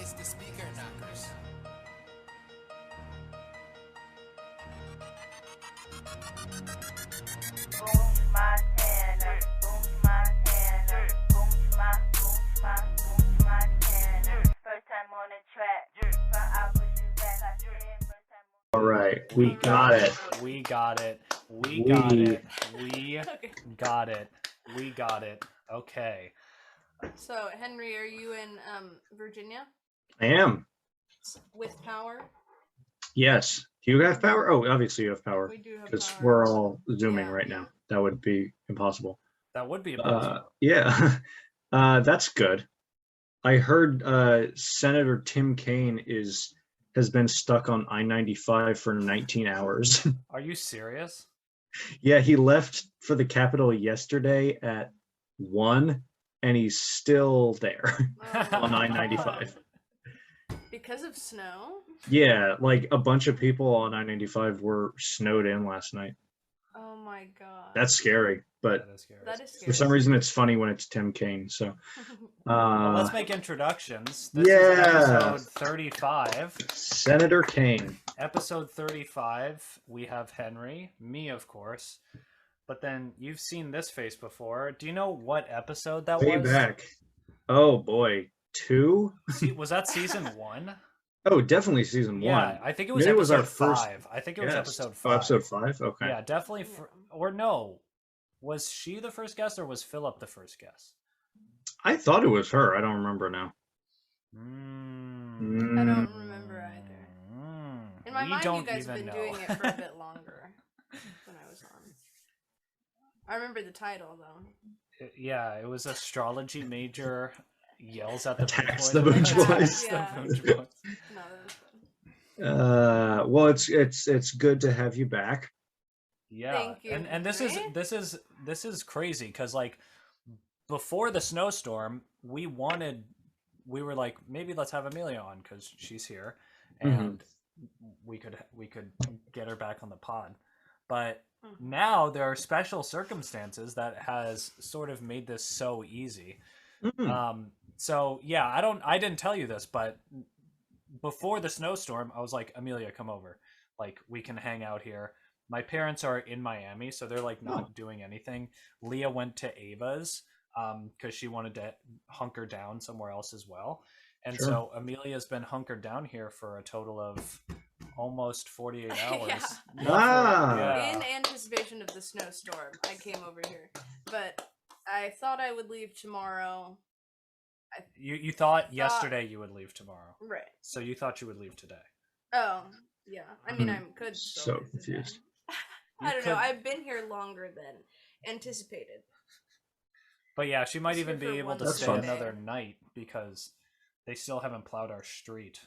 is the Speaker Knockers. Boonch Montana, Boonch Montana, Boonch Montana. First time on the track, but I push you back. I said first time on. All right, we got it. We got it. We got it. We got it. We got it. Okay. So, Henry, are you in Virginia I am. with power? Yes. Do you have power? Oh, obviously you have power. We do have Because power. we're all zooming Yeah. right now. That would be impossible. That would be impossible. Yeah. That's good. I heard Senator Tim Kaine has been stuck on I-95 for 19 hours. Are you serious? Yeah, he left for the Capitol yesterday at 1, and he's still there on I-95. Because of snow? Yeah, like a bunch of people on I-95 were snowed in last night. Oh my god. That's scary, but That is scary. That is scary. for some reason it's funny when it's Tim Kaine. So, Well, let's make introductions. This is yeah. episode 35. Senator Kaine. Episode 35, we have Henry, me, of course. But then you've seen this face before. Do you know what episode that Way was? back. Oh boy, 2? Was that season 1? Oh, definitely season 1. Yeah, I think it was Maybe it was episode our 5. I think it was guest. episode 5. Oh, episode 5? Okay. Yeah, definitely. Or no. Was she the first guest or was Philip the first guest? I thought it was her. I don't remember now. I don't remember either. In my We mind, don't you guys have even been know. doing it for a bit longer when I was on. I remember the title, though. Yeah, it was astrology major yells at the Attacks Boonch the Boys. Boonch Attacks Boys. the Yeah. Boonch Boys. No, that was fun. Well, it's good to have you back. Yeah, Thank you, and Henry. this is crazy because like before the snowstorm, we were like maybe let's have Amelia on because she's here and we could get her back on the pod, but now there are special circumstances that has sort of made this so easy. So yeah, I didn't tell you this, but before the snowstorm, I was like, Amelia, come over. Like, we can hang out here. My parents are in Miami, so they're like not doing anything. Leah went to Ava's because she wanted to hunker down somewhere else as well. And Sure. so Amelia's been hunkered down here for a total of almost 48 hours. Yeah. Wow. Yeah. In anticipation of the snowstorm, I came over here. But I thought I would leave tomorrow. You thought yesterday you would leave tomorrow. Right. So you thought you would leave today. Oh, yeah. I mean, Hmm. I could still So leave today. confused. You I don't know. could- I've been here longer than anticipated. But yeah, she might Just even here be for able one to That's stay fun. another night because they still haven't plowed our street.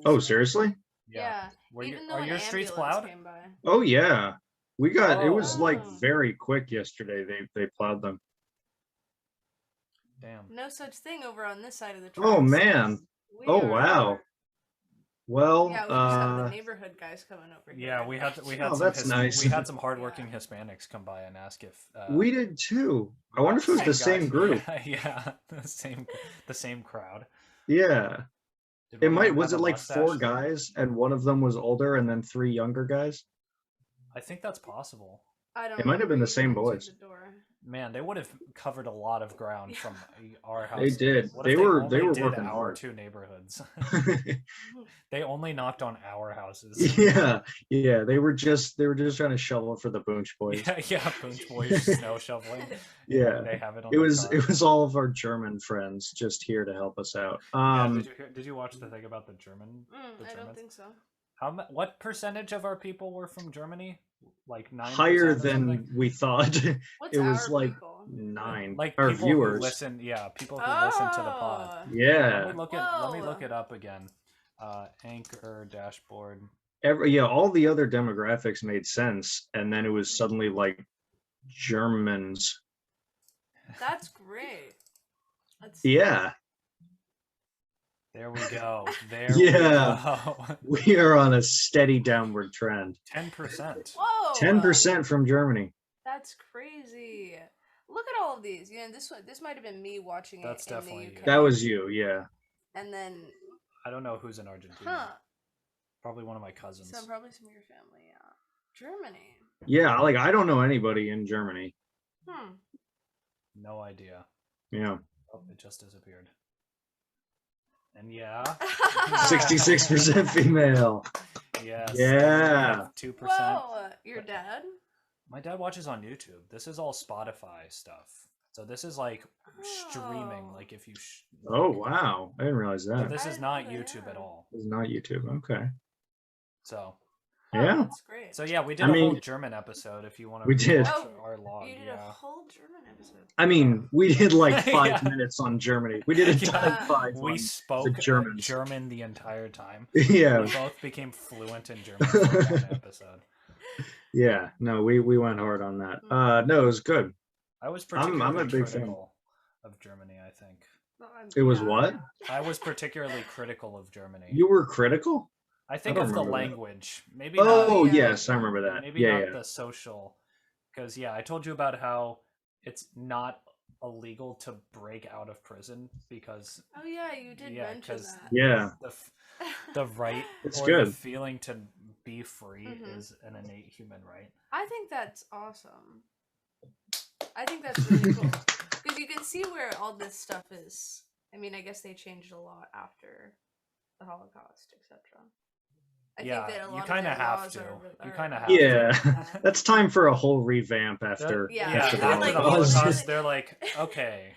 Oh, seriously? Yeah. Were Even you, though are an your streets ambulance plowed? came by. Oh yeah. We got it was like Oh. very quick yesterday. They plowed them. Damn. No such thing over on this side of the tracks. Oh man. We Oh are- wow. Well, Yeah, we just have the neighborhood guys coming over here. Yeah, we had Oh, that's nice. we had some hardworking Hispanics come by and ask if we did too. I wonder if it was the same guys. group. Yeah, the same crowd. Yeah. Did It one of might them was have it a like mustache? 4 guys and one of them was older and then 3 younger guys? I think that's possible. I don't It might have been remember the same who answered boys. the door. Man, they would have covered a lot of ground from our house. They did. What They if were only did working our hard. 2 neighborhoods. They only knocked on our houses. Yeah. Yeah, they were just trying to shovel for the Boonch boys. Yeah, Boonch Boys snow shoveling. Yeah. They have it on It their was car. all of our German friends just here to help us out. Yeah, did you watch the thing about the German? The I don't Germans? think so. What percentage of our people were from Germany? Like 9%? higher or than something? we thought. What's It was our like people? 9. Like our people viewers. who listen. Yeah, people who listen to the pod. Oh. Yeah. Let me Whoa. look it up again. Anchor dashboard. Yeah, all the other demographics made sense, and then it was suddenly like Germans. That's great. That's Yeah, There we go. There Yeah. we go. we are on a steady downward trend. 10%. Whoa. 10% from Germany. That's crazy. Look at all of these. This might have been me watching That's it in definitely the you. UK. That was you, yeah. And then I don't know who's in Argentina. Huh. Probably one of my cousins. So probably some of your family, yeah. Germany. Yeah, like I don't know anybody in Germany. No idea. Yeah. Oh, it just disappeared. And yeah. 66% female. Yes. Yeah. 2%. Whoa, your dad? My dad watches on YouTube. This is all Spotify stuff. So this is like streaming. Oh. Like if you. Oh wow, I didn't realize But that. this I is didn't not know that, YouTube at yeah. all. It's not YouTube. Okay. So. Oh, Yeah. that's great. So yeah, we did I a whole mean, German episode. If you want to. we did. Our log. You did Yeah. a whole German episode. I mean, we did like 5 Yeah. minutes on Germany. We did a Yeah. type 5 We on spoke the Germans. German the entire time. Yeah. We both became fluent in German for one episode. Yeah. No, we went hard on that. No, it was good. I was I'm particularly a big fan. critical of Germany, I think. It was what? I was particularly critical of Germany. You were critical? I think don't of the remember that. language. Maybe Oh, not, yeah. yes, I remember that. maybe Yeah, not yeah. the social. Because, yeah, I told you about how it's not illegal to break out of prison because Oh yeah, you did Yeah, mention 'cause- that. Yeah. the right It's or good. the feeling to be free Mhm. is an innate human right. I think that's awesome. I think that's really cool because you can see where all this stuff is. I mean, I guess they changed a lot after the Holocaust, etc. I Yeah, think that a you lot kinda of their have laws to. are You kinda have Yeah. to. That's time for a whole revamp after. Yeah, Yeah, after after the like, the Holocaust. Holocaust, they're like, okay,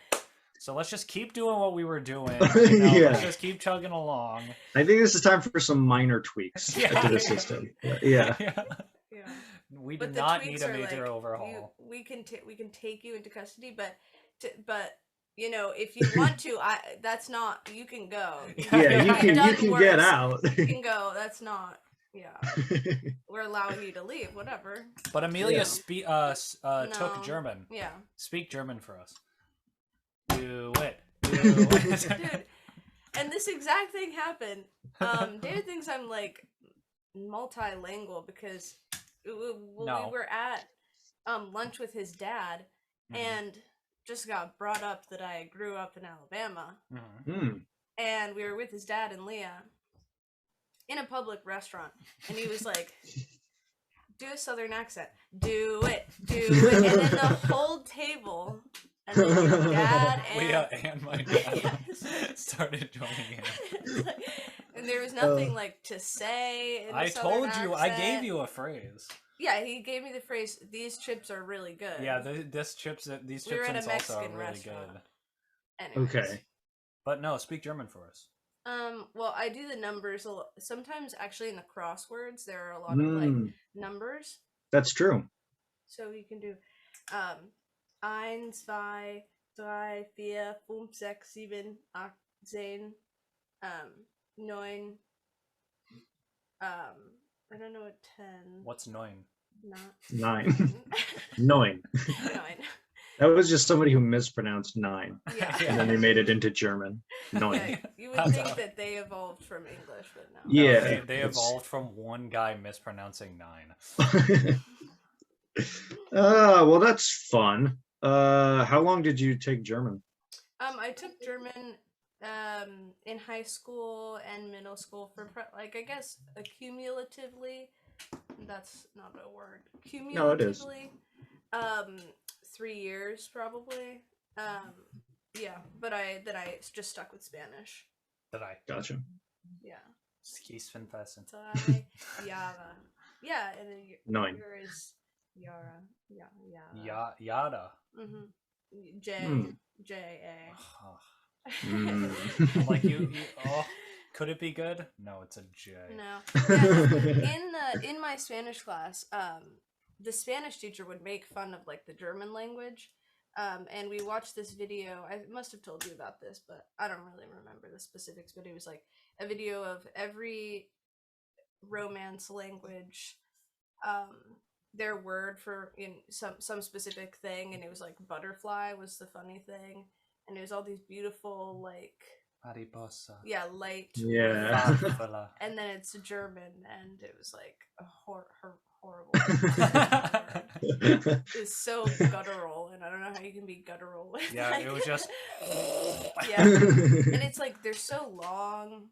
so let's just keep doing what we were doing. Yeah. Let's just keep chugging along. I think this is time for some minor tweaks Yeah. to the system. Yeah. Yeah. We do But the not tweaks need a are major like, overhaul. we can take you into custody, but you know, if you want to, that's not. You can go. Yeah, you You've can done get worse. out. You can go. That's not. Yeah, we're allowing you to leave. Whatever. But Amelia Yeah. took No. German. Yeah, Speak German for us. Do it. Do it. dude. And this exact thing happened. David thinks I'm like multilingual because we were at lunch with his dad Mhm. and just got brought up that I grew up in Alabama. Mhm. And we were with his dad and Leah in a public restaurant, and he was like, do a southern accent, do it, and then the whole table, and then your dad and Leah and my dad Yes. started joining in. And there was nothing like to say in the I southern told you, I gave accent. you a phrase. Yeah, he gave me the phrase, these chips are really good. Yeah, these chips We were and at a salsa are Mexican really restaurant. good. Anyways. Okay. But no, speak German for us. Well, I do the numbers sometimes. Actually, in the crosswords, there are a lot of like numbers, That's true. so you can do 1, 2, 3, 4, 5, 6, 7, 8, 10, 9. I don't know what 10. What's neun? Not 9. 9. 9. That was just somebody who mispronounced 9. Yeah. And then they made it into German. 9. Yeah, you would think that they evolved from English, but no. No, Yeah. they evolved from one guy mispronouncing 9. Well, that's fun. How long did you take German? I took German in high school and middle school for I guess accumulatively. That's not a word. Cumulatively. No, it is. 3 years probably. Yeah, but then I just stuck with Spanish. Did I? Gotcha. Yeah. Skis Finfessen. So Yara. Yeah, and then 9. yours Yara. Yeah. Yada. Mhm. J-A. Like you oh, could it be good? No, it's a J. No. Yeah, in my Spanish class, the Spanish teacher would make fun of like the German language. And we watched this video. I must have told you about this, but I don't really remember the specifics, but it was like a video of every Romance language, their word for some specific thing, and it was like butterfly was the funny thing, and it was all these beautiful like Mariposa. light Yeah. words. And then it's German, and it was like a horrible it's so guttural, and I don't know how you can be guttural with Yeah, like, it was just yeah, and it's like they're so long,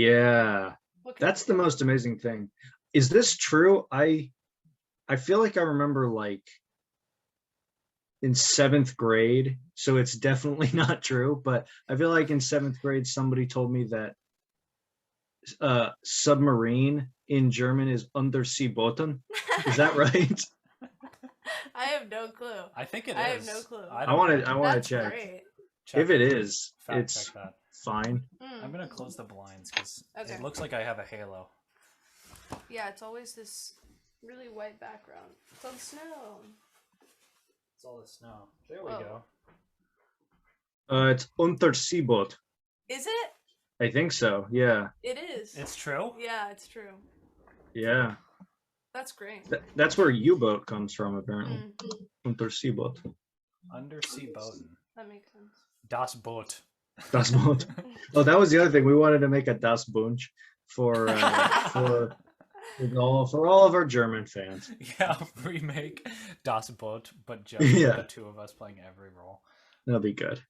Yeah, What kind that's of the joke? most amazing thing. Is this true? I feel like I remember like in seventh grade, so it's definitely not true, but I feel like in seventh grade somebody told me that submarine in German is Unterseeboten. Is that right? I have no clue. I think it I is. have no clue. I I don't want know. to I want That's to check. great. Check If it it. is, Fact check it's that. fine. Mm. I'm gonna close the blinds because Okay. it looks like I have a halo. Yeah, it's always this really white background. It's on snow. It's all the snow. There we Whoa. go. It's Unterseeboot. Is it? I think so. Yeah. It is. It's true. Yeah, it's true. Yeah. That's great. That's where U-boat comes from, apparently. Mm, Unterseeboot. Undersea boating. that makes sense. Das Boot. Das Boot. Oh, that was the other thing. We wanted to make a Das Boonch for all of our German fans. Yeah, remake Das Boot, but just Yeah. the two of us playing every role. That'll be good.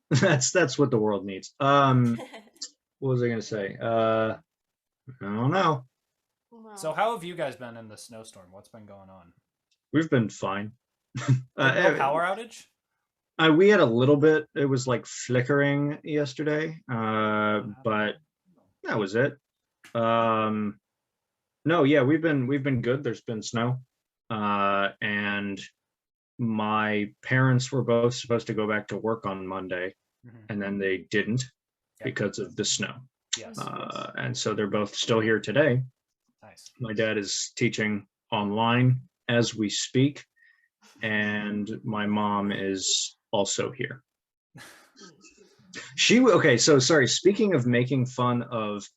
That's what the world needs. What was I gonna say? I don't know. Wow. So how have you guys been in the snowstorm? What's been going on? We've been fine. No power outage? We had a little bit. It was like flickering yesterday, but that was it. No, yeah, we've been good. There's been snow, and my parents were both supposed to go back to work on Monday, and then they didn't Yep. because of the snow. Yes. And so they're both still here today. Nice. My dad is teaching online as we speak, and my mom is also here. Okay, so sorry, speaking of making fun of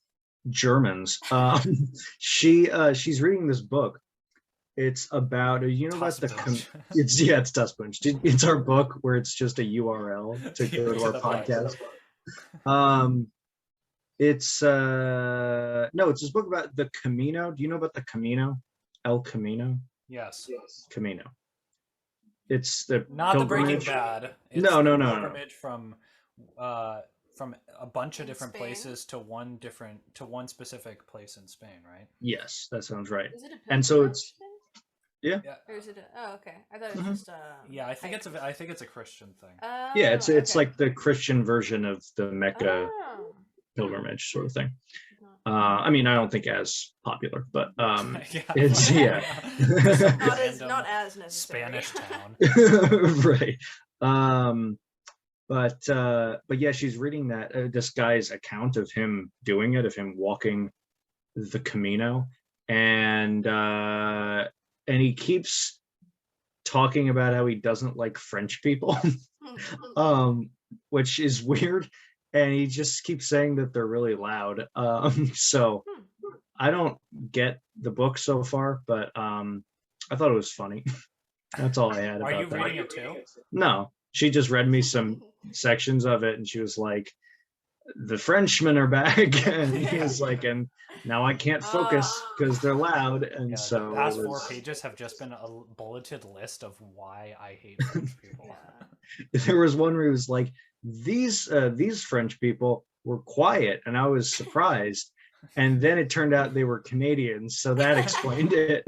Germans, she's reading this book. It's about about Tussbunch. it's Das Boonch. It's our book where it's just a URL to go to To our the podcast. It's no, it's this book about the Camino. Do you know about the Camino? El Camino? Yes. Camino. It's the Not the Breaking pilgrimage. Bad. It's No, the no, no, no. pilgrimage from a bunch of In different Spain? places to one specific place in Spain, right? Yes, that sounds right. Is it a And so pilgrimage it's thing? yeah, Or is it a, oh, okay. I thought it was Mhm. just Yeah, I think hike. it's a Christian thing. yeah. It's Oh, okay. like the Christian version of the Mecca Oh. pilgrimage sort of thing. Mhm. I mean, I don't think as popular, but Yeah. it's yeah. Some Not as random not as necessary. Spanish town. Right. But yeah, she's reading that this guy's account of him doing it, of him walking the Camino, and he keeps talking about how he doesn't like French people, which is weird, and he just keeps saying that they're really loud. So I don't get the book so far, but I thought it was funny. That's all I had Are about you that. reading it too? No, she just read me some sections of it, and she was like, "The Frenchmen are back," and he was like, "And now I can't focus because they're loud." And Yeah, so the past it 4 was- pages have just been a bulleted list of why I hate French people. Yeah. there was one where he was like, these French people were quiet, and I was surprised. And then it turned out they were Canadians, so that explained it.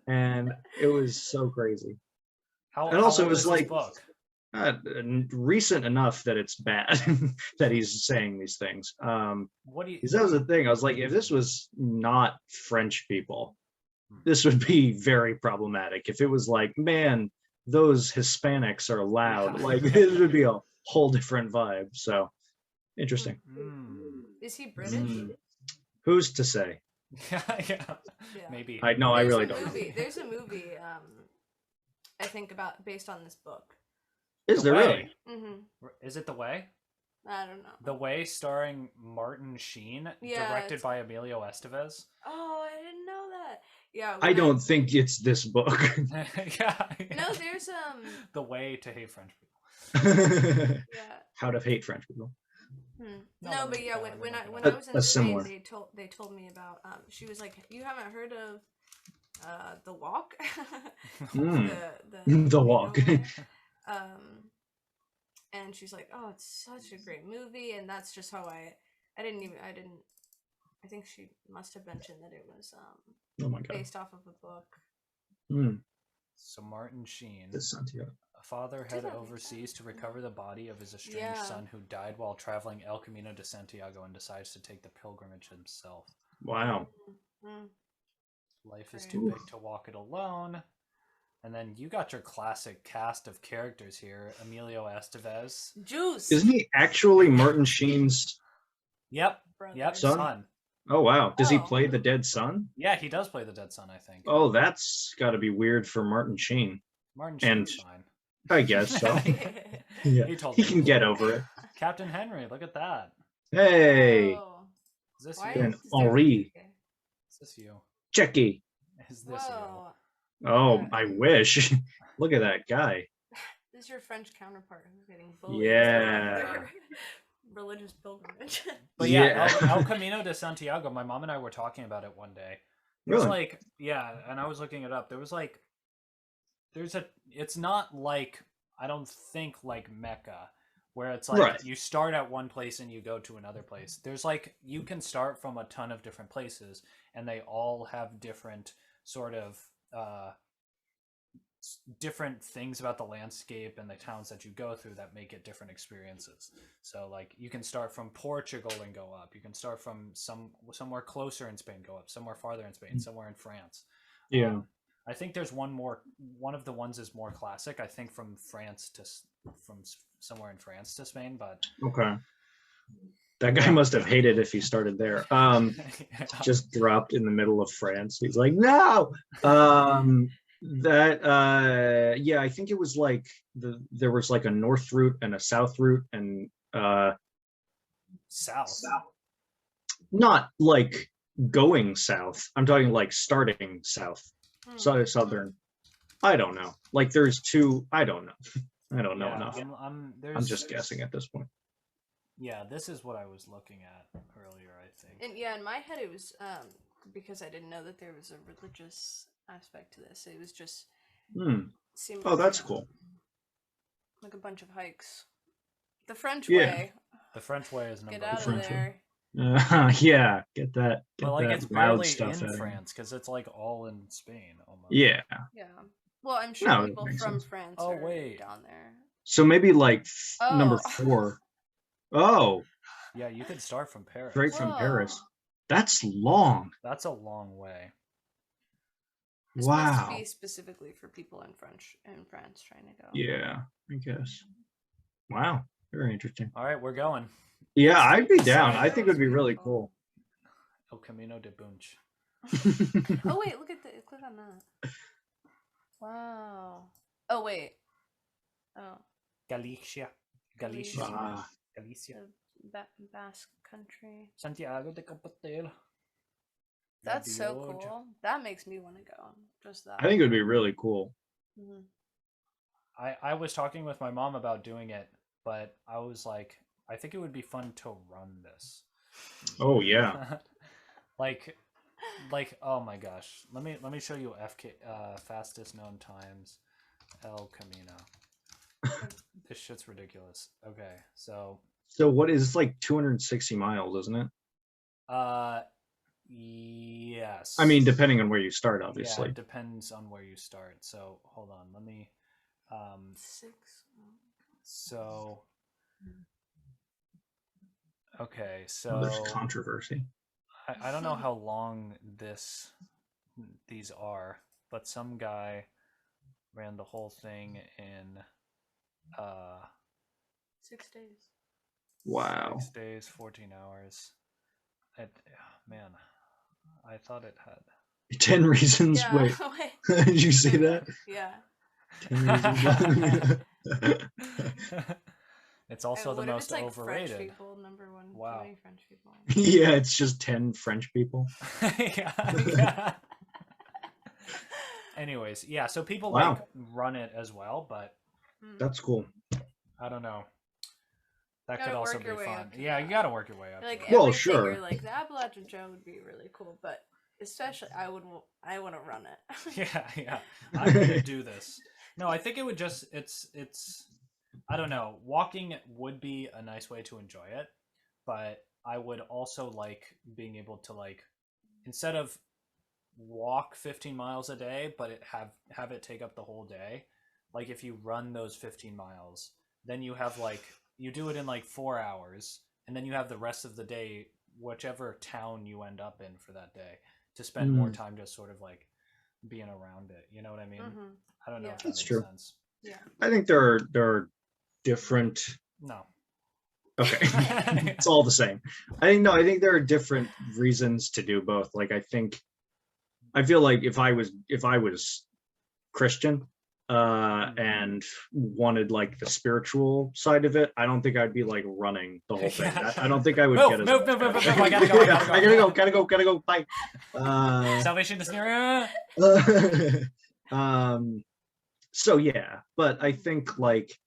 And it was so crazy. And also, How it was old is this like book? recent enough that it's bad that he's saying these things. What do you? Because that was the thing. I was like, if this was not French people, this would be very problematic. If it was like, man, those Hispanics are loud, Yeah. like it would be a whole different vibe. So interesting. Mm. Is he British? Who's to say? Yeah, Yeah. maybe. I There's really a don't know. movie. There's a movie. I think about based on this book. Is The there Way. really? Is it The Way? I don't know. The Way, starring Martin Sheen, Yeah, directed it's- by Emilio Estevez. Oh, I didn't know that. Yeah. I when don't think it's this book. Yeah. No, there's The Way to Hate French People. Yeah. How to hate French people. No, but yeah, when I A- was a in Spain, similar. they told me about. She was like, "You haven't heard of the Walk?" Mm. the The Walk. Way. And she's like, "Oh, it's such a great movie," and that's just how I didn't I think she must have mentioned that it was Oh my god. based off of a book. So Martin Sheen, This Santiago. a father, head that make overseas sense? to recover the body of his estranged Yeah. son who died while traveling El Camino de Santiago and decides to take the pilgrimage himself. Wow. Mm. Life is Right. too big to walk it alone. And then you got your classic cast of characters here. Emilio Estevez. Juice. Isn't he actually Martin Sheen's Yep. Brother. Yep. Son? Son. Oh wow. Does he Oh. play the dead son? Yeah, he does play the dead son, I think. Oh, that's gotta be weird for Martin Sheen. Martin and- Sheen's fine. I guess so. Yeah. He told He me. can get over it. Captain Henry, look at that. Hey. Oh. Is this Why you? And is there- Henri. okay. Is this you? Checky. Is this Whoa. Oh, Yeah. I wish. Look at that guy. This is your French counterpart who's getting bullied. Yeah. for their religious pilgrimage. you? But yeah, Yeah. El Camino de Santiago, my mom and I were talking about it one day. It was Really? like, yeah, and I was looking it up. There was like, it's not like, I don't think like Mecca, where it's like Right. you start at one place and you go to another place. There's like, you can start from a ton of different places and they all have different sort of different things about the landscape and the towns that you go through that make it different experiences. So like you can start from Portugal and go up. You can start from somewhere closer in Spain, go up, somewhere farther in Spain, somewhere in France. Yeah. I think there's one of the ones is more classic. I think from somewhere in France to Spain, but Okay. That guy must have hated if he started there. Just dropped in the middle of France. He's like, no. Yeah, I think it was like there was like a north route and a south route, and south. not like going south. I'm talking like starting south. Hmm. Southern. I don't know. Like there's two. I don't know. I don't know Yeah, enough. I'm just guessing at this point. Yeah, this is what I was looking at earlier, I think. And yeah, in my head it was because I didn't know that there was a religious aspect to this. It was just seemed Oh, like, that's cool. like a bunch of hikes. The French Yeah. way. The French way is number Get out of one. French way. there. Yeah, get that. Get But like that it's loud barely stuff in out of here. France because it's like all in Spain almost. Yeah. Yeah. Well, I'm sure No, it people makes from sense. France Oh, are wait. down there. So maybe like number Oh. 4. Oh, Yeah, you could start from Paris. straight from Whoa. Paris. That's long. That's a long way. This Wow. must be specifically for people in France trying to go. Yeah, I guess. Wow, very interesting. All right, we're going. Yeah, I'd be down. Side I think it would be really beautiful. cool. El Camino de Boonch. Oh wait, look at the click on that. Wow. Oh wait. Oh, Galicia. Galicia. Ah, Galicia. the Basque country. Santiago de Compostela. That's so George. cool. That makes me want to go. Just that. I think it would be really cool. Mhm. I was talking with my mom about doing it, but I was like, I think it would be fun to run this. Oh yeah. like oh my gosh. Let me show you fastest known times El Camino. This shit's ridiculous. Okay, so So what is like 260 miles, isn't it? yes. I mean, depending on where you start, Yeah, obviously. it depends on where you start. So hold on, let me 6. so okay, Oh, so there's controversy. I don't know how long these are, but some guy ran the whole thing in 6 days. Wow. 6 days, 14 hours. Man, I thought it had 10 reasons. Yeah. Wait, wait. did you see that? Yeah. 10 reasons. It's also And the what if most it's like overrated. French people, number one. Too Wow. many French people. Yeah, it's just 10 French people. yeah. Anyways, yeah, so people Wow. like run it as well, but Mm. That's cool. I don't know. That Gotta could also work be your way fun. up to Yeah, that. you gotta work your way up. Like to it. Well, everything, sure. You're like the Appalachian Trail would be really cool, but especially I want to run it. yeah. I'm gonna do this. No, I think it would just it's I don't know. Walking would be a nice way to enjoy it, but I would also like being able to like, instead of walk 15 miles a day, but have it take up the whole day. Like if you run those 15 miles, then you have like, you do it in like 4 hours, and then you have the rest of the day, whichever town you end up in for that day, to spend more time just sort of like being around it. You know what I mean? I don't know if that That's makes true. sense. Yeah. I think there are different. No. Okay, it's all the same. I think there are different reasons to do both. Like I feel like if I was Christian and wanted like the spiritual side of it, I don't think I'd be like running the whole thing. I don't think I would get as move. I gotta go. gotta go. Bye. Salvation is near. So yeah, but I think like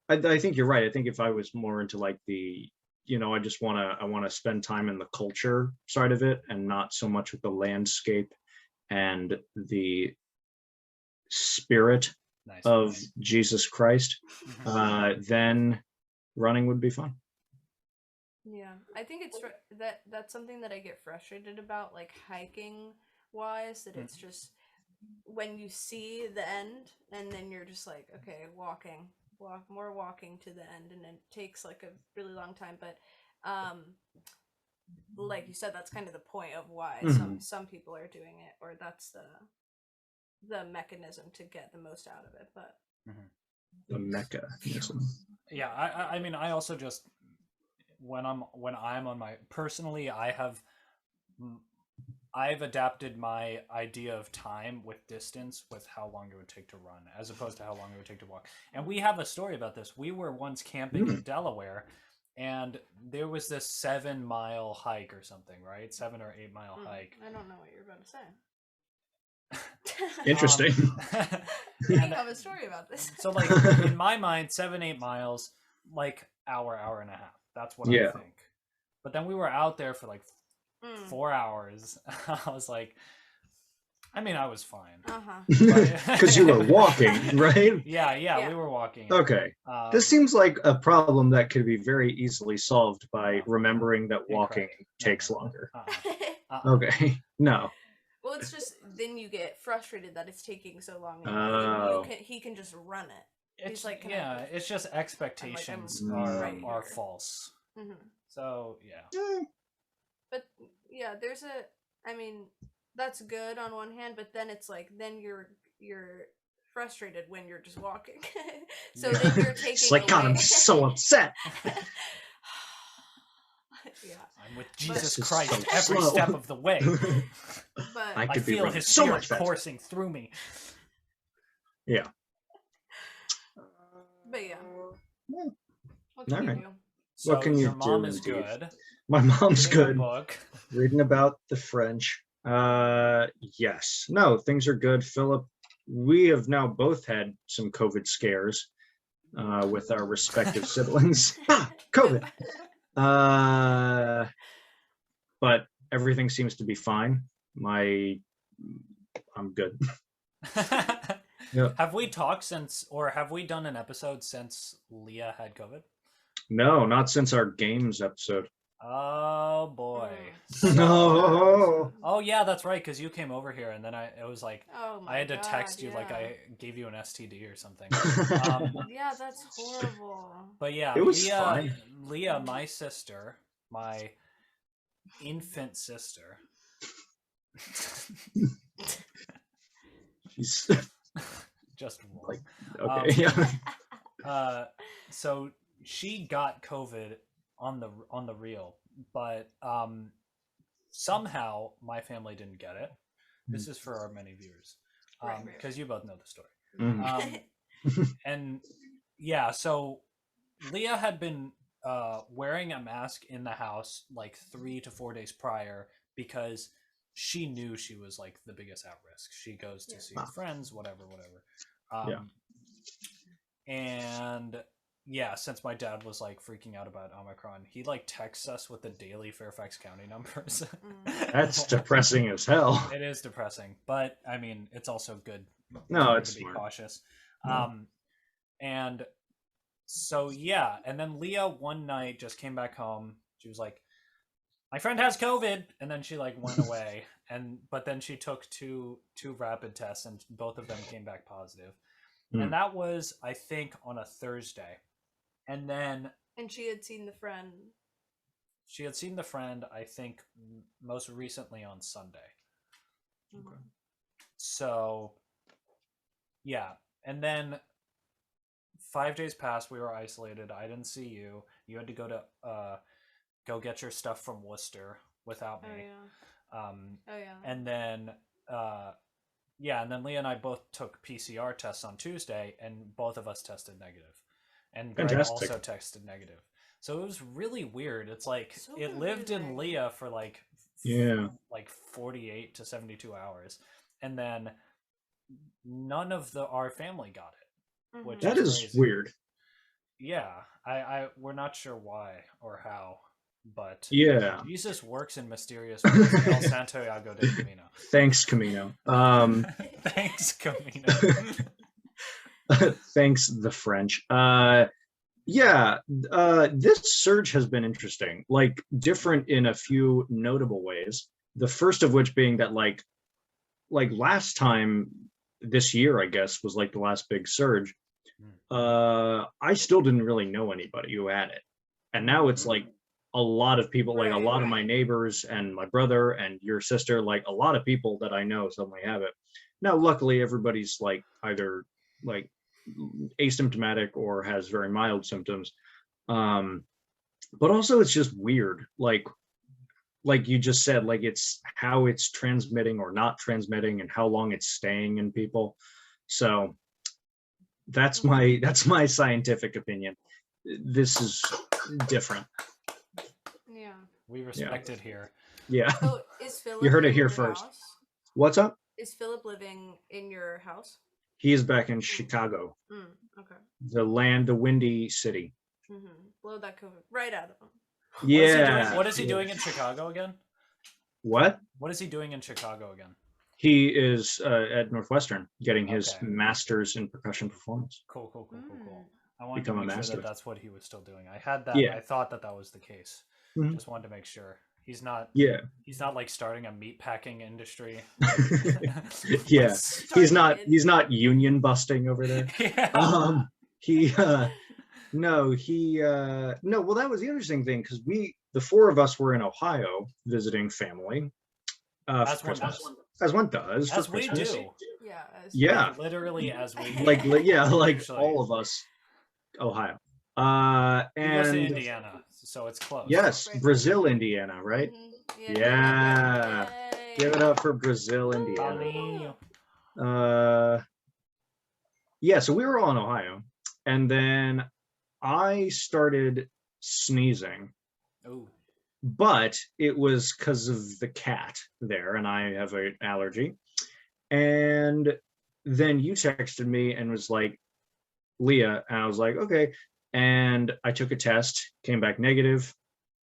I think you're right. I think if I was more into like the, I want to spend time in the culture side of it and not so much with the landscape and the spirit of Jesus Christ, then running would be fun. Yeah, I think it's that's something that I get frustrated about, like hiking wise, that it's just when you see the end and then you're just like, okay, more walking to the end, and it takes like a really long time. But like you said, that's kind of the point of why some people are doing it, or that's the mechanism to get the most out of it. But the mechanism. Yeah, I mean, I also just when I'm on my personally, I've adapted my idea of time with distance with how long it would take to run as opposed to how long it would take to walk. And we have a story about this. We were once camping in Delaware, and there was this 7-mile hike or something, right? 7 or 8 mile hike. I don't know what you're about to say. Interesting. You have a story about this. So like in my mind, 7-8 miles, like hour and a half. That's what I think. But then we were out there for like 4 hours. I was like, I mean, I was fine. Because you were walking, right? Yeah, we were walking. Okay. This seems like a problem that could be very easily solved by remembering that walking takes longer. Okay. No. Well, it's just then you get frustrated that it's taking so long, and he can just run it. He's like, it's just expectations are false. So yeah. But yeah, I mean, that's good on one hand, but then it's like then you're frustrated when you're just walking. So then you're taking. It's like, God, I'm so upset. Yeah. I'm with Jesus Christ every step of the way. But I feel his spirit coursing through me. Yeah. But yeah. What can you right. do? So what can you your mom do? Is good. My mom's Reading a good. book. Reading about the French. Yes. No, things are good. Philip, we have now both had some COVID scares with our respective siblings. COVID. But everything seems to be fine. I'm good. Have we talked since, or have we done an episode since Leah had COVID? No, not since our games episode. Oh boy. No. Oh yeah, that's right. Because you came over here, and then I had to text you like I gave you an STD or something. Yeah, that's horrible. But yeah, it was fine. Leah, my sister, my infant sister. She's just like, okay, so she got COVID on the real, but somehow my family didn't get it. This is for our many viewers, because you both know the story. And yeah, so Leah had been wearing a mask in the house like 3 to 4 days prior because she knew she was like the biggest at risk. She goes to see friends, whatever. And yeah, since my dad was like freaking out about Omicron, he like texts us with the daily Fairfax County numbers. That's depressing as hell. It is depressing, but I mean, it's also good. No, it's to be smart. cautious. And so yeah, and then Leah one night just came back home. She was like, my friend has COVID, and then she like went away, but then she took two rapid tests, and both of them came back positive. And that was, I think, on a Thursday. And then she had seen the friend. She had seen the friend, I think, most recently on Sunday. Okay. So, yeah. And then 5 days passed. We were isolated. I didn't see you. You had to go get your stuff from Worcester without me. Oh yeah. And then and then Leah and I both took PCR tests on Tuesday, and both of us tested negative. And Greg Fantastic. also tested negative. So it was really weird. It's like So it lived in confusing. Leah for like 48 to 72 hours, and then none of our family got it. Which That is crazy. weird. Yeah, we're not sure why or how, but Yeah. Jesus works in mysterious ways. El Santiago de Camino. Thanks, Camino. Thanks, Camino. Thanks, the French. This surge has been interesting, like different in a few notable ways. The first of which being that like last time this year, I guess, was like the last big surge. I still didn't really know anybody who had it. And now it's like a lot of people, like a lot of my neighbors and my brother and your sister, like a lot of people that I know suddenly have it. Now, luckily, everybody's like either like asymptomatic or has very mild symptoms. But also it's just weird. Like you just said, like it's how it's transmitting or not transmitting and how long it's staying in people. So that's my scientific opinion. This is different. Yeah. We respect it here. Yeah. So is Philip? You heard it in here your first. house? What's up? Is Philip living in your house? He is back in Chicago, Okay. the windy city. Blow that COVID right out of him. Yeah. What is he doing in Chicago again? What? What is he doing in Chicago again? He is at Northwestern getting his master's in percussion performance. Cool. I wanted to make sure that that's what he was still doing. I had that. Yeah. I thought that was the case. Just wanted to make sure he's not. Yeah. He's not like starting a meat packing industry. Yeah. He's not union busting over there. Yeah. No, well, that was the interesting thing because the four of us were in Ohio visiting family. As one does. As one does. As we Christmas. do. Yeah. Like, literally as we do. Like Actually. all of us, Ohio. We live And in Indiana, so it's close. yes, Brazil, Indiana, right? Yeah. Give it up for Brazil, Indiana. Yeah, so we were all in Ohio, and then I started sneezing. Oh. But it was because of the cat there, and I have an allergy. And then you texted me and was like, Leah, and I was like, okay. And I took a test, came back negative.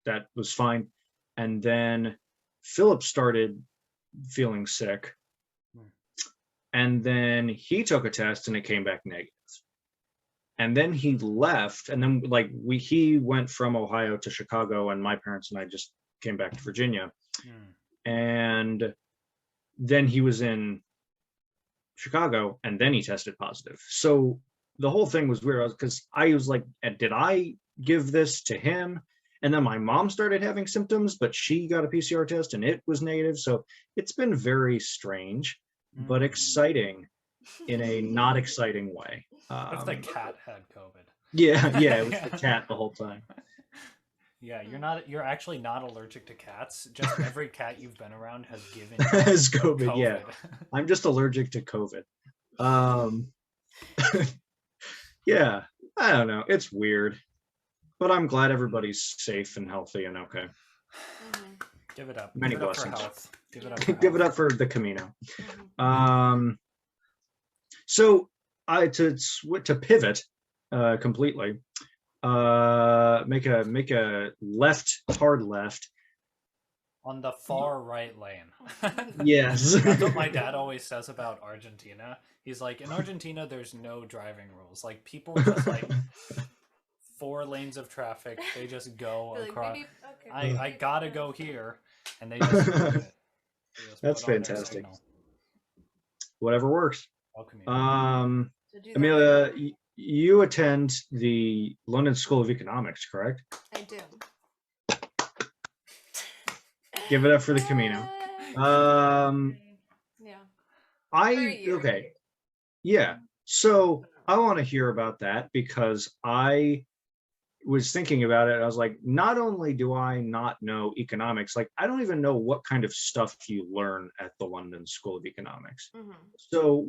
That was fine. And then Philip started feeling sick. And then he took a test and it came back negative. And then he left, and then he went from Ohio to Chicago, and my parents and I just came back to Virginia. And then he was in Chicago, and then he tested positive. So the whole thing was weird because I was like, did I give this to him? And then my mom started having symptoms, but she got a PCR test and it was negative. So it's been very strange, but exciting in a not exciting way. If the cat had COVID. Yeah, it was the cat the whole time. Yeah, you're actually not allergic to cats. Just every cat you've been around has given has COVID. Yeah, I'm just allergic to COVID. Yeah, I don't know. It's weird, but I'm glad everybody's safe and healthy and okay. Give it up. Many Give it up blessings. for health. Give it up. For Give it up for the Camino. So to pivot completely, make a hard left on the far right lane. Yes. That's what my dad always says about Argentina. He's like, in Argentina there's no driving rules. Like people just like 4 lanes of traffic. They just go They're like, across. beep, beep, okay, I beep, gotta okay. go here, and they just do it. They just That's put on their fantastic. signal. Whatever works. All community. So do that Amelia, right you attend the London School of Economics, correct? now. I do. Give it up for the Camino. Yeah. For a I year. okay. Yeah. So I want to hear about that because I was thinking about it. I was like, not only do I not know economics, like I don't even know what kind of stuff you learn at the London School of Economics. Mhm. So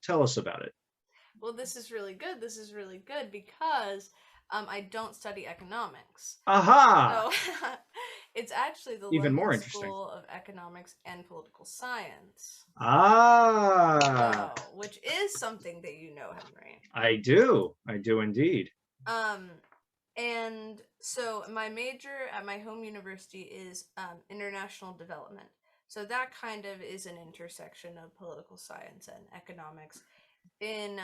tell us about it. Well, this is really good. This is really good because I don't study economics. Aha! So it's actually the Even more London interesting. School of Economics and Political Science. Ah, So, which is something that you know, Henry. I do indeed. And so my major at my home university is international development. So that kind of is an intersection of political science and economics in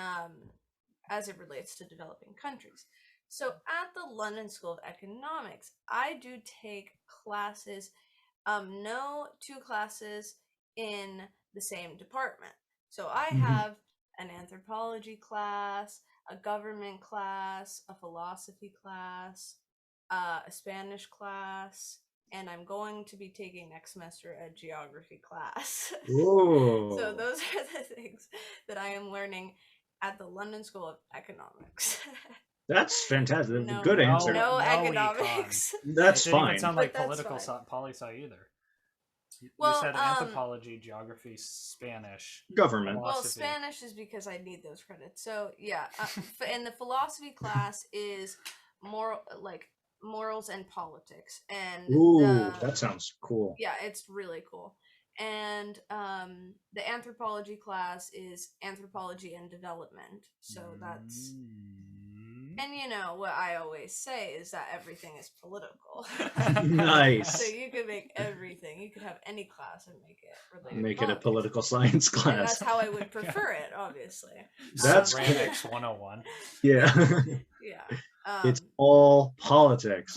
as it relates to developing countries. So at the London School of Economics, I do take classes, no 2 classes in the same department. So I Mhm. have an anthropology class, a government class, a philosophy class, a Spanish class, and I'm going to be taking next semester a geography class. Ooh. So those are the things that I am learning at the London School of Economics. That's fantastic. No- Good answer. No No economics. That's It didn't even fine. sound But like that's political fine. poli-sci either. You Well, said anthropology, geography, Spanish. Government. Well, Philosophy. Spanish is because I need those credits. So yeah, and the philosophy class is morals and politics, and Ooh, that sounds cool. yeah, it's really cool. And the anthropology class is anthropology and development. So that's, and you know what I always say is that everything is political. Nice. So you could make everything. You could have any class and make it related. Make to it a politics. political science And class. that's how I would prefer it, obviously. That's Brand X 101. Yeah. Yeah. It's all politics.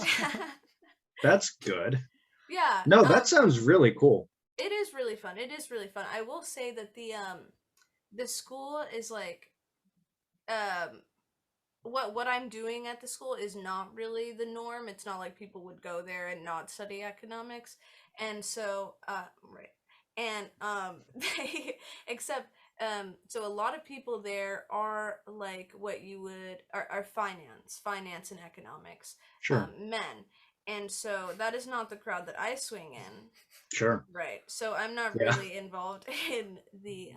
That's good. Yeah. No, that sounds really cool. It is really fun. It is really fun. I will say that the school is like what I'm doing at the school is not really the norm. It's not like people would go there and not study economics. And so right. And they except so a lot of people there are like what you would are finance and economics Sure. men. And so that is not the crowd that I swing in. Sure. Right. So I'm not Yeah. really involved in the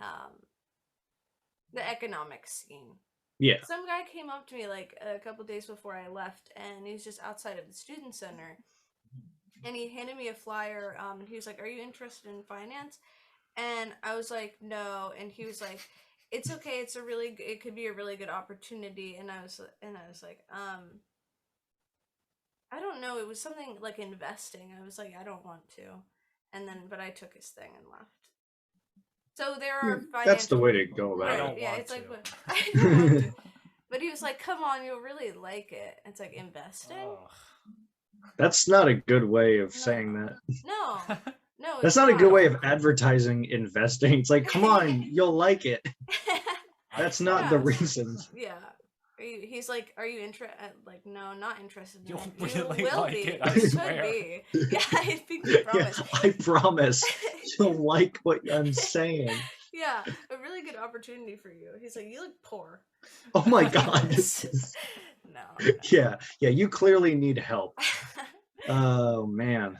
economic scene. Yeah. Some guy came up to me like a couple days before I left, and he was just outside of the student center, and he handed me a flyer. And he was like, "Are you interested in finance?" And I was like, "No." And he was like, "It's okay. It could be a really good opportunity." And I was like, I don't know. It was something like investing. I was like, I don't want to. And then, but I took his thing and left. So there are financial. That's the way to go about I it. don't Yeah, want it's like, to. but I don't want to. But he was like, "Come on, you'll really like it." It's like investing. Ugh. That's not a good way of saying that. No, no, That's it's not a good way of advertising investing. It's like, come on, you'll like it. That's not the Yeah. reasons. Yeah. He's like, "Are you interested?" Like, no, not interested. In You'll it. really You will like be. it, I You swear. could be. Yeah, I think you Yeah, promise. I promise you'll like what I'm saying. Yeah, a really good opportunity for you. He's like, "You look poor." Oh my god. No. Yeah, you clearly need help. Oh man.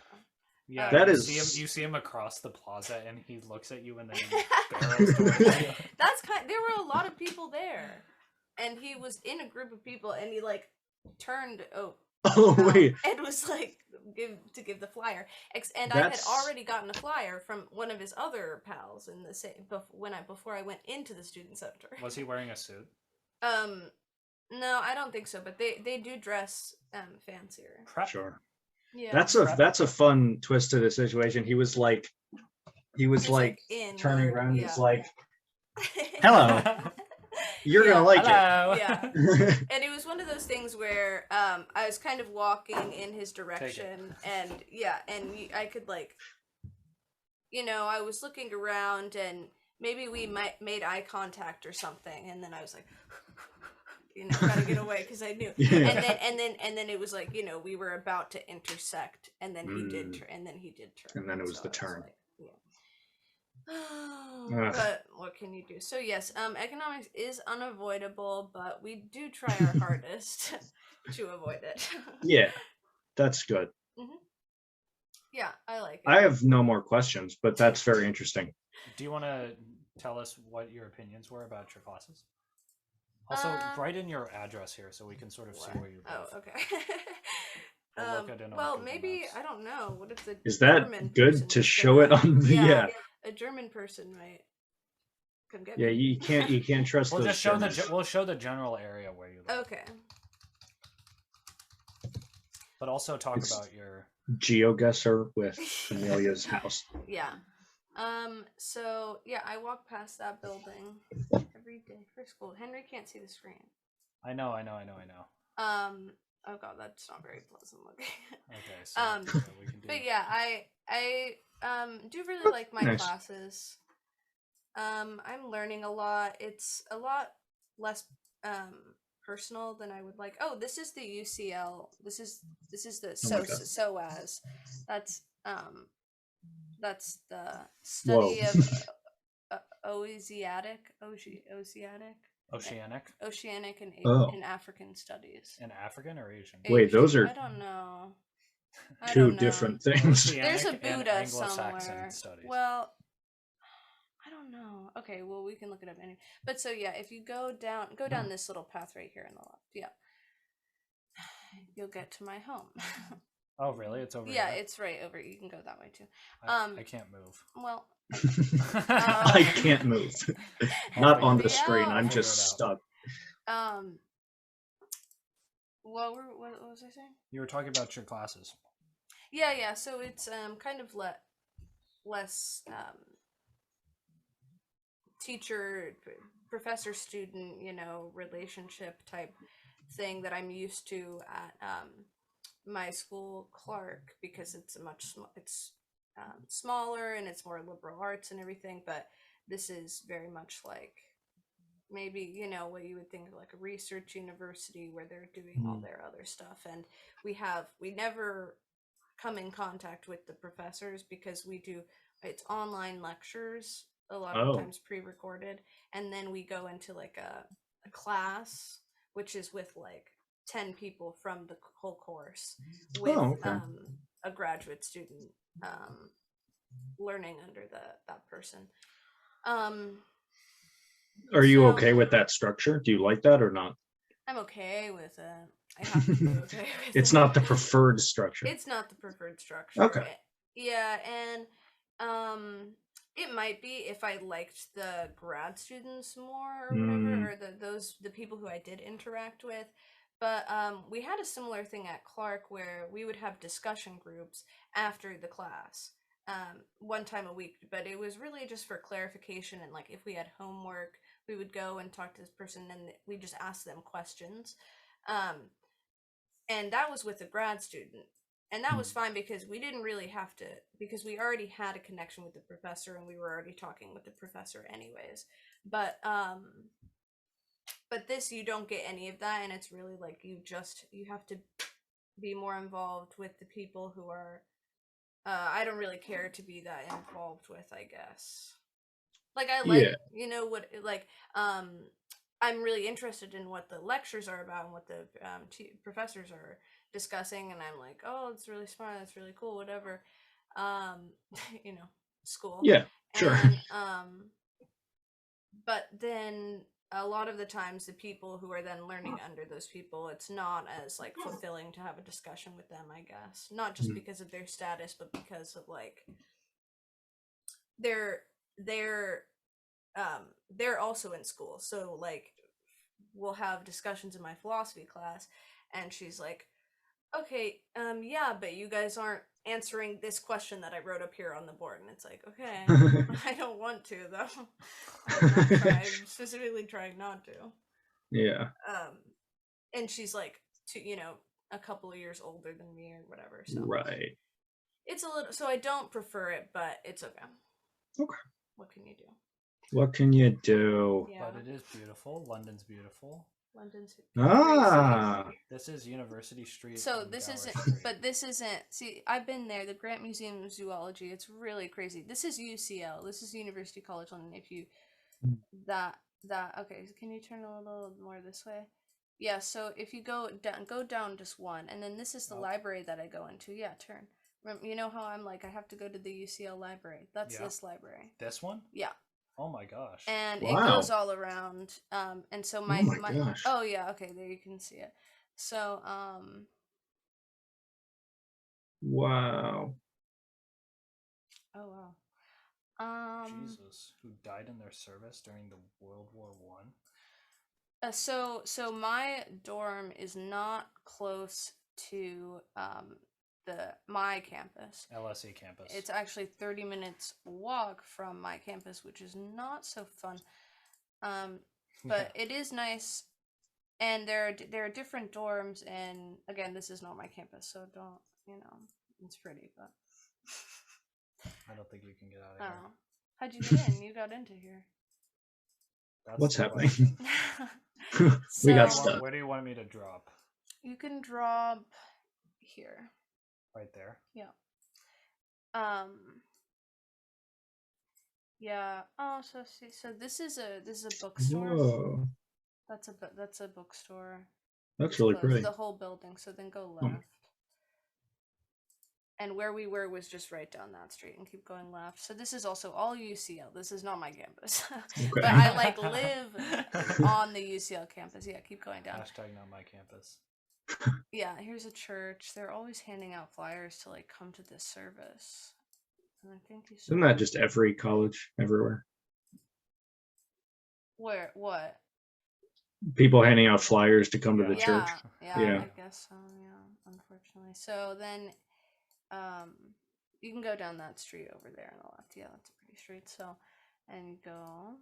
Yeah, That you is- you see him across the plaza, and he looks at you and then barrels towards you. There were a lot of people there, and he was in a group of people, and he like turned Oh around wait. and was like give the flyer. And That's- I had already gotten a flyer from one of his other pals in the same before I went into the student center. Was he wearing a suit? No, I don't think so, but they do dress fancier. Prep. Sure. Yeah. That's a fun twist to the situation. He was like Just, like in turning or- around. yeah. He's like, hello. You're Yeah. gonna like Hello. Yeah. it. And it was one of those things where I was kind of walking in his direction, and I could like, I was looking around, and maybe we made eye contact or something, and then I was like, gotta get away because I knew. Yeah. And then it was like, we were about to intersect, and then he did turn, And then it was the turn. like, yeah. Ugh. But what can you do? So yes, economics is unavoidable, but we do try our hardest to avoid it. Yeah, that's good. Yeah, I like it. I have no more questions, but that's very interesting. Do you want to tell us what your opinions were about your classes? Also, write in your address here so we can sort of see where you're both. Oh, okay. We'll look at it on well, Google maybe Maps. I don't know. What if the Is that German good person to is show it gonna- on the? Yeah. A German person might come get Yeah, me. you can't trust We'll those just show Germans. we'll show the general area where you live. Okay. But also talk It's- about your. GeoGuessr with Amelia's house. Yeah. So yeah, I walk past that building every day for school. Henry can't see the screen. I know. Oh god, that's not very pleasant looking. Okay, so we can do. But yeah, I do really like my Nice. classes. I'm learning a lot. It's a lot less personal than I would like. Oh, this is the UCL. This is the Oh my God. SOAS. That's the study of Oceanic and Oh. and African studies. In African or Asian? Wait, those are I don't know. I two don't know. different things. There's a Oceanic and Buddha Anglo-Saxon somewhere. studies. Well, I don't know. Okay, well we can look it up anyway. But so yeah, if you go down this little path right here on the left, yeah, you'll get to my home. Oh, really? It's over Yeah, here? it's right over. You can go that way too. I can't move. Well, I can't move. Not on the Yeah. screen. I'm Figure just it out. stuck. what was I saying? You were talking about your classes. Yeah. So it's kind of less teacher professor student relationship type thing that I'm used to at my school, Clark, because it's smaller and it's more liberal arts and everything. But this is very much like maybe what you would think of like a research university where they're doing all their other stuff, and we never come in contact with the professors because it's online lectures a lot of Oh. times pre-recorded, and then we go into like a class which is with like 10 people from the whole course with okay. a graduate student learning under that person. Are you so- okay with that structure? Do you like that or not? I'm okay with it. I have to be okay with It's it. not the preferred structure. It's not the preferred structure. Okay. Yeah, and it might be if I liked the grad students more or whatever, or the people who I did interact with. But we had a similar thing at Clark where we would have discussion groups after the class, one time a week. But it was really just for clarification, and like if we had homework, we would go and talk to this person, and we just ask them questions. And that was with a grad student. And that was fine because we didn't really have to, because we already had a connection with the professor and we were already talking with the professor anyways. But this, you don't get any of that, and it's really like you have to be more involved with the people who are, I don't really care to be that involved with, I guess. Like I like, I'm really interested in what the lectures are about and what the professors are discussing, and I'm like, oh, it's really smart, that's really cool, whatever. School. Yeah, sure. And, but then a lot of the times the people who are then learning under those people, it's not as like fulfilling to have a discussion with them, I guess. Not just because of their status, but because of like they're also in school. So like we'll have discussions in my philosophy class, and she's like, okay, yeah, but you guys aren't answering this question that I wrote up here on the board. And it's like, okay, I don't want to, though. I'm specifically trying not to. Yeah. And she's like, a couple of years older than me or whatever. So Right. it's a little, so I don't prefer it, but it's okay. Okay. What can you do? What can you do? Yeah. But it is beautiful. London's beautiful. London's Ah. crazy. This is University Street. So and this Gower isn't, Street. but this isn't. See, I've been there. The Grant Museum of Zoology. It's really crazy. This is UCL. This is University College London. If you that okay, so can you turn a little more this way? Yeah. So if you go down just one, and then this is the library that I go into. Yeah, turn. You know how I'm like I have to go to the UCL library. That's this library. This one? Yeah. Oh my gosh. And Wow. it goes all around. And so my gosh. oh yeah, okay, there you can see it. So Wow. oh wow. Jesus, who died in their service during the World War One? So my dorm is not close to my campus. LSE campus. It's actually 30 minutes walk from my campus, which is not so fun. But it is nice, and there are different dorms, and again, this is not my campus, so don't, it's pretty, but I don't think you can get out of here. oh, how'd you get in? You got into here. That's What's the happening? question. We got So- stuck. Where do you want me to drop? You can drop here. Right there. Yeah. Yeah. Oh, so see, so this is a bookstore. Whoa. That's a bookstore. That's It's really closed, pretty. the whole building. So then go Oh. left. And where we were was just right down that street, and keep going left. So this is also all UCL. This is not my campus, but I like live on the UCL campus. Yeah, keep going down. Hashtag not my campus. Yeah, here's a church. They're always handing out flyers to like come to this service. And I think you Isn't that just every college everywhere? where what? People handing out flyers to come to the Yeah. church. Yeah, Yeah. I guess so. Yeah, unfortunately. So then, you can go down that street over there on the left. Yeah, that's a pretty street. So, and you go.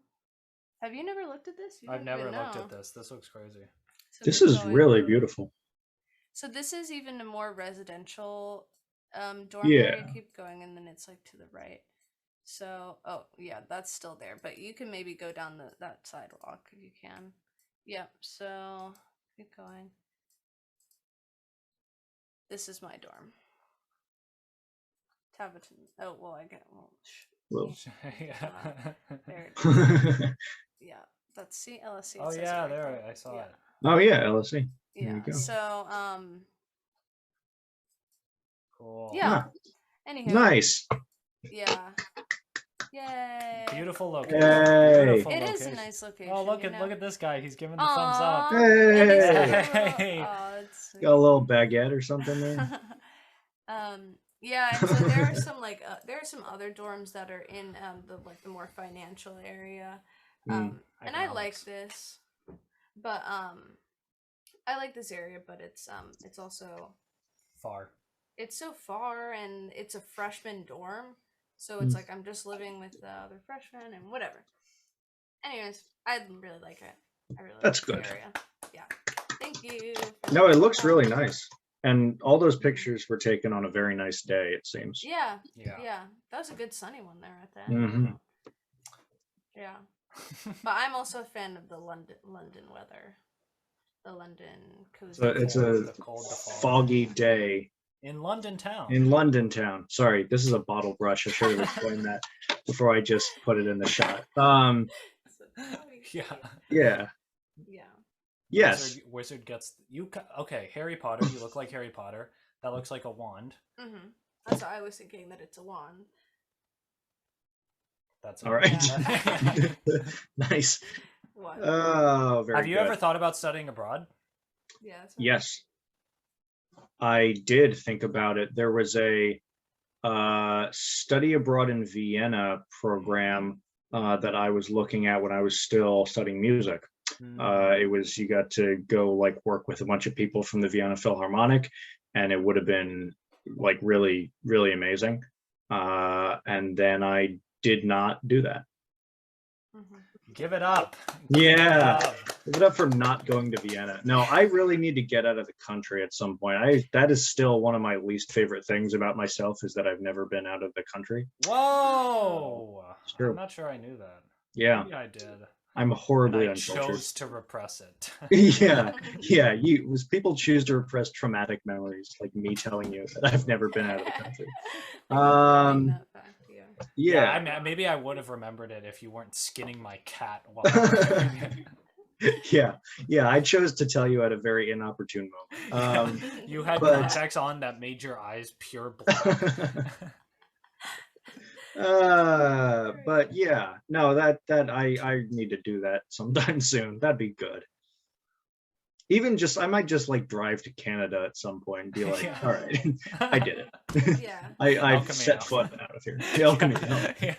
Have you never looked at this? You I've don't never even looked know. at this. This looks crazy. So This keep is going. really beautiful. So this is even a more residential dorm Yeah. area. Keep going, and then it's like to the right. So, oh yeah, that's still there, but you can maybe go down that sidewalk if you can. Yep. So keep going. This is my dorm. Taviton. Oh well, I get Well. Yeah. there. It is. Yeah, that's LSC. Oh yeah, there I saw it. Oh yeah, LSE. There Yeah. you go. So Cool. yeah. Ah, Anywho. nice. Yeah. Yay. Beautiful location. Yay. Beautiful It is location. a nice location. Oh look you at know? look at this guy. He's giving the thumbs up. Aw, and he's got a Hey. little- aw, it's sweet. Got a little baguette or something there. Yeah, and so there are some there are some other dorms that are in the more financial area. And I like Economics. this. But I like this area, but it's also Far. it's so far, and it's a freshman dorm. So it's like I'm just living with the other freshmen and whatever. Anyways, I really like it. I really That's like good. the area. Yeah. Thank you. No, it looks really nice. And all those pictures were taken on a very nice day, it seems. Yeah. Yeah. Yeah. That was a good sunny one there at the end. Mhm. Yeah. But I'm also a fan of the London weather. The London cozy. So it's a The cold, the fog. foggy day In London town. in London town. Sorry, this is a bottle brush. I should have explained that before I just put it in the shot. Yeah. Yeah. Yeah. Yes. Wizard gets okay. Harry Potter. You look like Harry Potter. That looks like a wand. Mm-hmm. That's why I was thinking that it's a wand. That's All right. Yeah. Nice. What? Oh, very Have you good. ever thought about studying abroad? Yeah. That's Yes. I did think about it. There was a study abroad in Vienna program that I was looking at when I was still studying music. Hmm. It was, you got to go like work with a bunch of people from the Vienna Philharmonic, and it would have been like really, really amazing. And then I did not do that. Give it up. Give it Yeah. up. Give it up for not going to Vienna. No, I really need to get out of the country at some point. That is still one of my least favorite things about myself, is that I've never been out of the country. Whoa. It's true. I'm not sure I knew that. Yeah. Maybe I did. I'm horribly And I uncultured. chose to repress it. Yeah. People choose to repress traumatic memories, like me telling you that I've never been out of the country. That fact, Yeah. I mean, maybe I would have remembered it if you weren't skinning my cat while I was doing it. Yeah. I chose to tell you at a very inopportune moment. You had but- contacts on that made your eyes pure black. But yeah, no, that I need to do that sometime soon. That'd be good. Even just, I might just like drive to Canada at some point and be like, Yeah. all right, I did it. Yeah. I've El set Camino. foot out of here. El Camino. Yeah.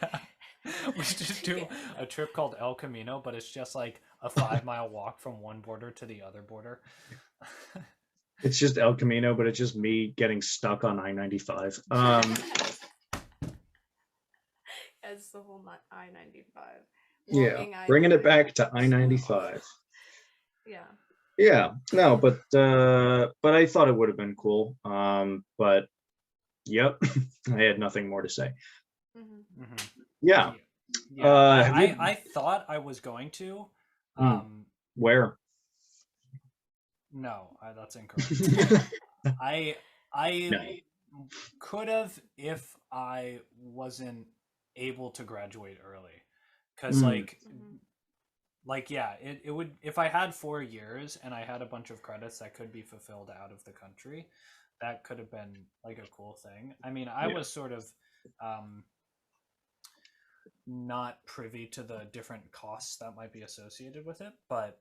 We should just do a trip called El Camino, but it's just like a 5-mile walk from one border to the other border. It's just El Camino, but it's just me getting stuck on I-95. As the whole I-95. Yeah, Walking bringing it I-95. back to I-95. Yeah. Yeah, no, but I thought it would have been cool. But yep, I had nothing more to say. Yeah. Yeah, have you- I thought I was going to. Where? No, that's incorrect. I No. could have if I wasn't able to graduate early, because like yeah, it would, if I had 4 years and I had a bunch of credits that could be fulfilled out of the country, that could have been like a cool thing. I mean, I was sort of not privy to the different costs that might be associated with it, but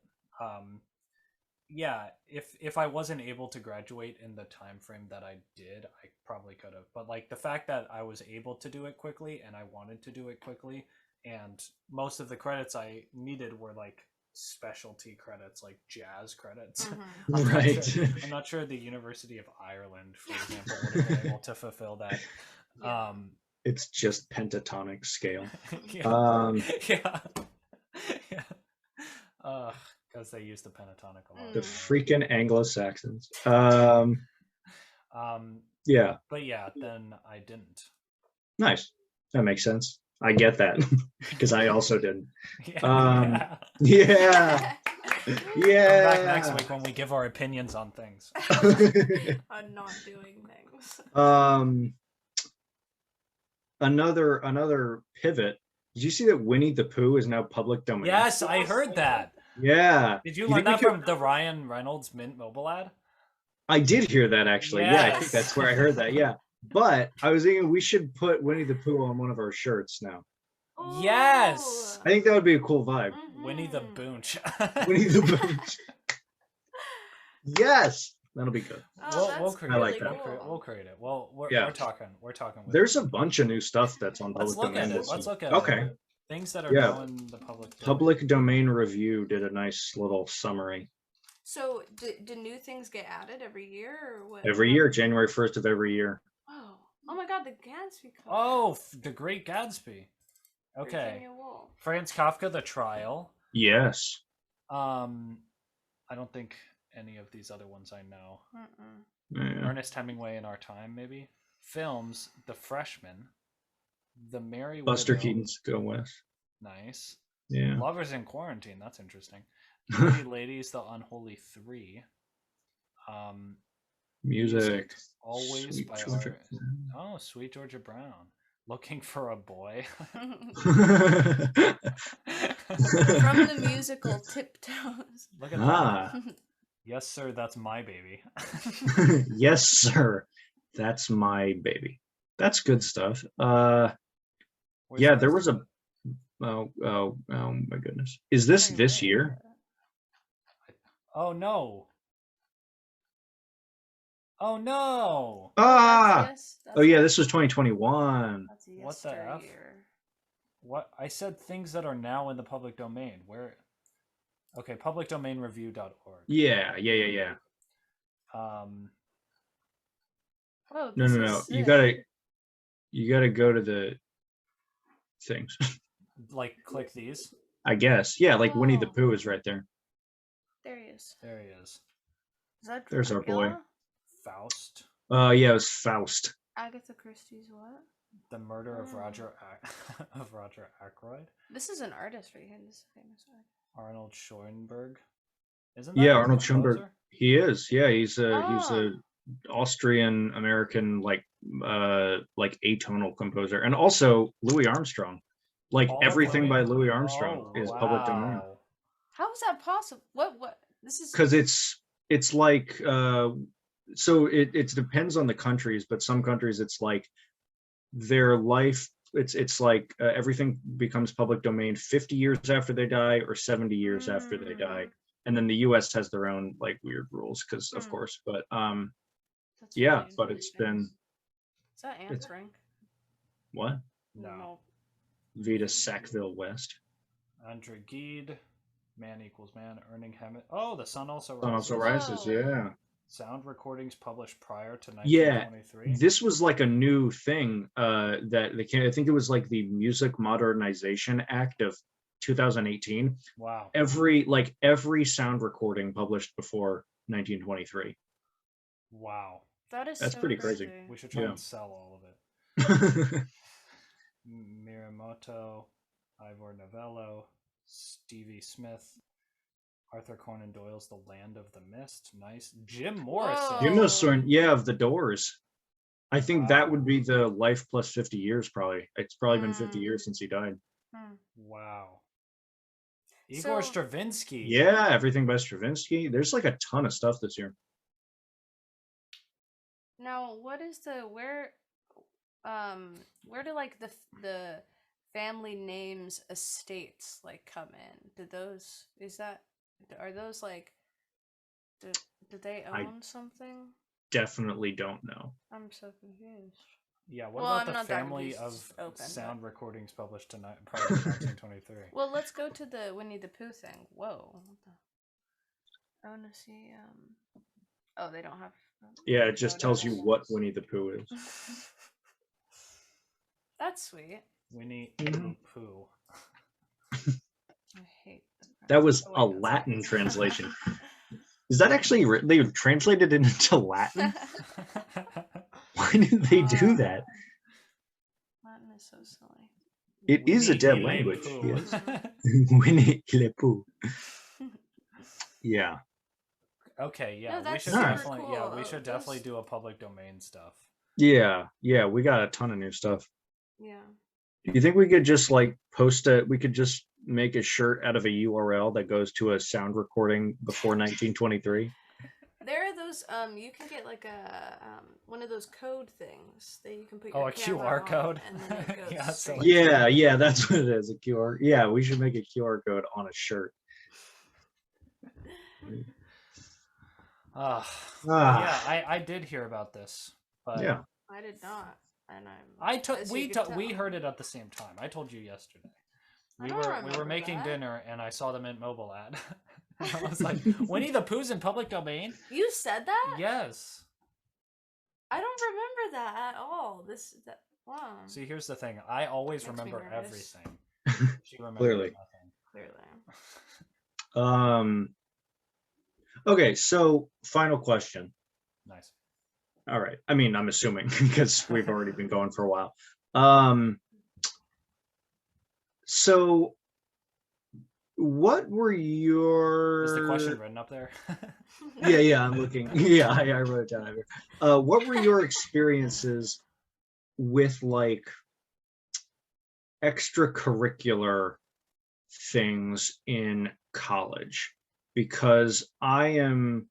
yeah, if I wasn't able to graduate in the time frame that I did, I probably could have. But like the fact that I was able to do it quickly and I wanted to do it quickly, and most of the credits I needed were like specialty credits, like jazz credits. Right. I'm not sure the University of Ireland, for example, would have been able to fulfill that. It's just pentatonic scale. Yeah. Because they use the pentatonic a lot. The freaking Anglo-Saxons. Yeah. But yeah, then I didn't. Nice. That makes sense. I get that because I also didn't. Yeah. Yeah. Come back next week when we give our opinions on things. On not doing things. Another pivot. Did you see that Winnie the Pooh is now public domain? Yes, I heard that. Yeah. Did you You learn think that we from the Ryan Reynolds Mint Mobile ad? I did hear that actually. Yeah, I think Yes. that's where I heard that. Yeah. But I was thinking we should put Winnie the Pooh on one of our shirts now. Yes. I think that would be a cool vibe. Winnie the Boonch. Winnie the Boonch. Yes. That'll be good. We'll create I like it. that. We'll create it. Well, we're Yeah. talking. We're talking. With There's a bunch of new stuff that's on Let's public look at domain. it. Let's look at Okay. it. Things that are Yeah. now in the public domain. Public Domain Review did a nice little summary. So, do new things get added every year, or what? Every year, January 1st of every year. Oh my God, the Gatsby cover. Oh, The Great Gatsby. Okay. Virginia Woolf. Franz Kafka, The Trial. Yes. I don't think any of these other ones I know. Yeah. Ernest Hemingway in Our Time, maybe. Films: The Freshman, The Merry Buster Widow. Keaton's Go West. Nice. Yeah. Lovers in Quarantine. That's interesting. Pretty Ladies, The Unholy Three. Music. Always Sweet by Georgia. Oh, Sweet Georgia Brown. Looking for a Boy. From the musical Tiptoes. Look at Ah. that. Yes, sir. That's my baby. Yes, sir. That's my baby. That's good stuff. Where's Yeah, the there rest was a. Oh my goodness. Is this year? Oh no. Oh no. Ah. That's Oh yeah, this was 2021. That's a What the F? yesteryear. What? I said things that are now in the public domain. Where? Okay, publicdomainreview.org. Yeah. Um, Oh, No, this no, is no. sick. You gotta go to the things. Like click these. I guess. Yeah, like Winnie the Oh. Pooh is right there. There he is. There he is. Is that There's our boy. Dracula? Faust. Yeah, it was Faust. Agatha Christie's what? The Murder of Oh. Roger Ackroyd. This is an artist right here. This is a famous artist. Arnold Schoenberg. Isn't that Yeah, the Arnold Schoenberg. composer? He is. Yeah, he's Oh. a Austrian American like atonal composer, and also Louis Armstrong. Like All of everything by Louis- Louis Armstrong Oh, is public domain. wow. How is that possible? What? This is. Because it's like so it depends on the countries, but some countries it's like their life it's like everything becomes public domain 50 years after they die or 70 years after they die, and then the US has their own like weird rules because of course, but That's yeah, really but it's interesting. been Is that Anne it's- Frank? what No. Vita Sackville West. Andrew Gide. Man equals man. Earning Hammett. Oh, The Sun Also Sun Rises. Also Rises, yeah. Sound recordings published prior to Yeah, 1923. this was like a new thing that they came, I think it was like the Music Modernization Act of 2018. Wow. Every sound recording published before 1923. Wow. That is That's so pretty crazy. We should try Yeah. and sell all of it. Miramoto, Ivor Novello, Stevie Smith, Arthur Conan Doyle's The Land of the Mist. Nice. Jim Morrison. You know, Soren, yeah, of the Doors. I think that Wow. would be the life plus 50 years probably. It's probably been 50 years since he died. Wow. Igor So- Stravinsky. Yeah, everything by Stravinsky. There's like a ton of stuff this year. Now, what is the where do like the family names estates like come in? Are those like do they I- own something? Definitely don't know. I'm so confused. Yeah, what Well, I'm about the not that family confused, of it's open, sound recordings published prior to 1923? Well, let's go to the Winnie the Pooh thing. Whoa. What the... I want to see. Oh, they don't have. Yeah, it just tells you photos. what Winnie the Pooh is. That's sweet. Winnie Mhm. the Pooh. I hate That was Oh, a wait, that's Latin it. translation. Is that actually they translated it into Latin? Why did they do that? Latin is so silly. It is a Winnie dead the language. Pooh. Yes. Winnie the Pooh. Yeah. Okay, yeah, No, we that's should super definitely, cool. yeah, we should Those- definitely do a public domain stuff. Yeah. Yeah. We got a ton of new stuff. Yeah. Do you think we could just like we could just make a shirt out of a URL that goes to a sound recording before 1923? There are those. You can get like a one of those code things that you can put. Oh, Your a camera QR on, code? And then it goes Yeah, so straight. like- Yeah. Yeah. That's what it is. A QR. Yeah. We should make a QR code on a shirt. Ah, Ah. yeah, I did hear about this, but Yeah. I did not, and I'm. I took as we you can we tell. heard it at the same time. I told you yesterday. I We don't were remember making that. dinner and I saw the Mint Mobile ad. And I was like, Winnie the Pooh's in public domain? You said that? Yes. I don't remember that at all. Wow. See, here's the thing. I always Makes me remember nervous. everything. She remembers Clearly. nothing. Clearly. Okay, so final question. Nice. All right. I mean, I'm assuming because we've already been going for a while. So what were your Is the question written up there? Yeah, I'm looking. Yeah, I wrote it down here. What were your experiences with like extracurricular things in college? Because I am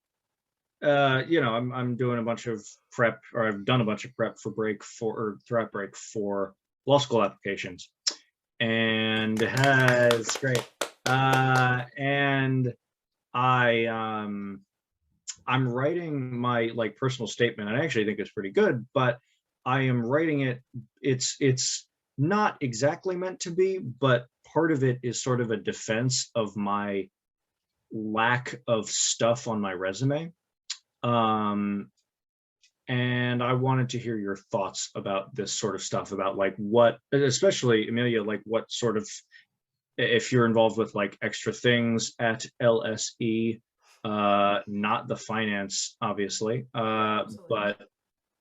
I'm doing a bunch of prep, or I've done a bunch of prep throughout break for law school applications, and it's great. And I'm writing my like personal statement. I actually think it's pretty good, but I am writing it. It's not exactly meant to be, but part of it is sort of a defense of my lack of stuff on my resume. and I wanted to hear your thoughts about this sort of stuff, about like what, especially Amelia, like what sort of, if you're involved with like extra things at LSE, not the finance, obviously, Absolutely. but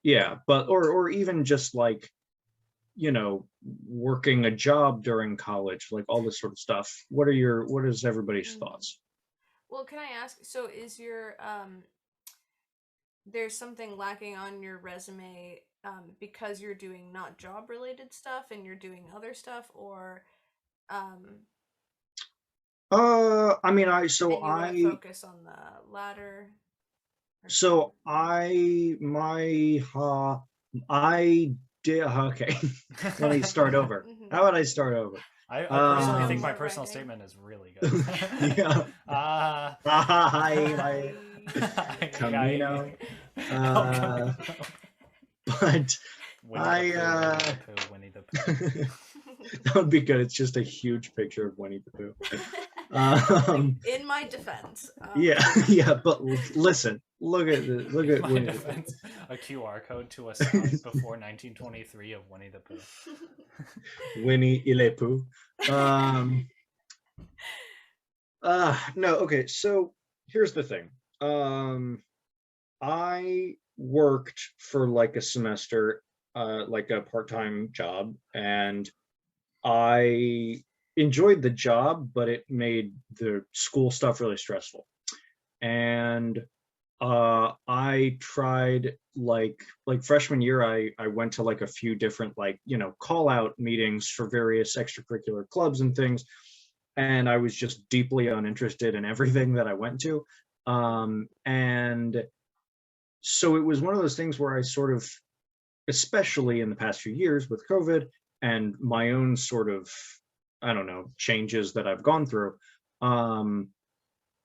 yeah, but or even just like, you know, working a job during college, like all this sort of stuff. What is everybody's thoughts? Well, can I ask? So, is your there's something lacking on your resume because you're doing not job related stuff and you're doing other stuff, or um, I mean, and you want to focus on the latter? Or so something? I did, okay. Let me start over. How about I start over? I personally think my More personal writing. statement is really good. Yeah. Hi. Camino. El But Winnie the Pooh. that would be good. It's just a huge picture of Winnie the Pooh. In my defense. Yeah, but listen, look at Winnie the Pooh. A QR code to a sound before 1923 of Winnie the Pooh. Winnie le Pooh. No, okay, so here's the thing. I worked for like a semester, like a part-time job, and I enjoyed the job, but it made the school stuff really stressful. And I tried like freshman year, I went to like a few different like, you know, call out meetings for various extracurricular clubs and things, and I was just deeply uninterested in everything that I went to. And so it was one of those things where I sort of, especially in the past few years with COVID and my own sort of, I don't know, changes that I've gone through,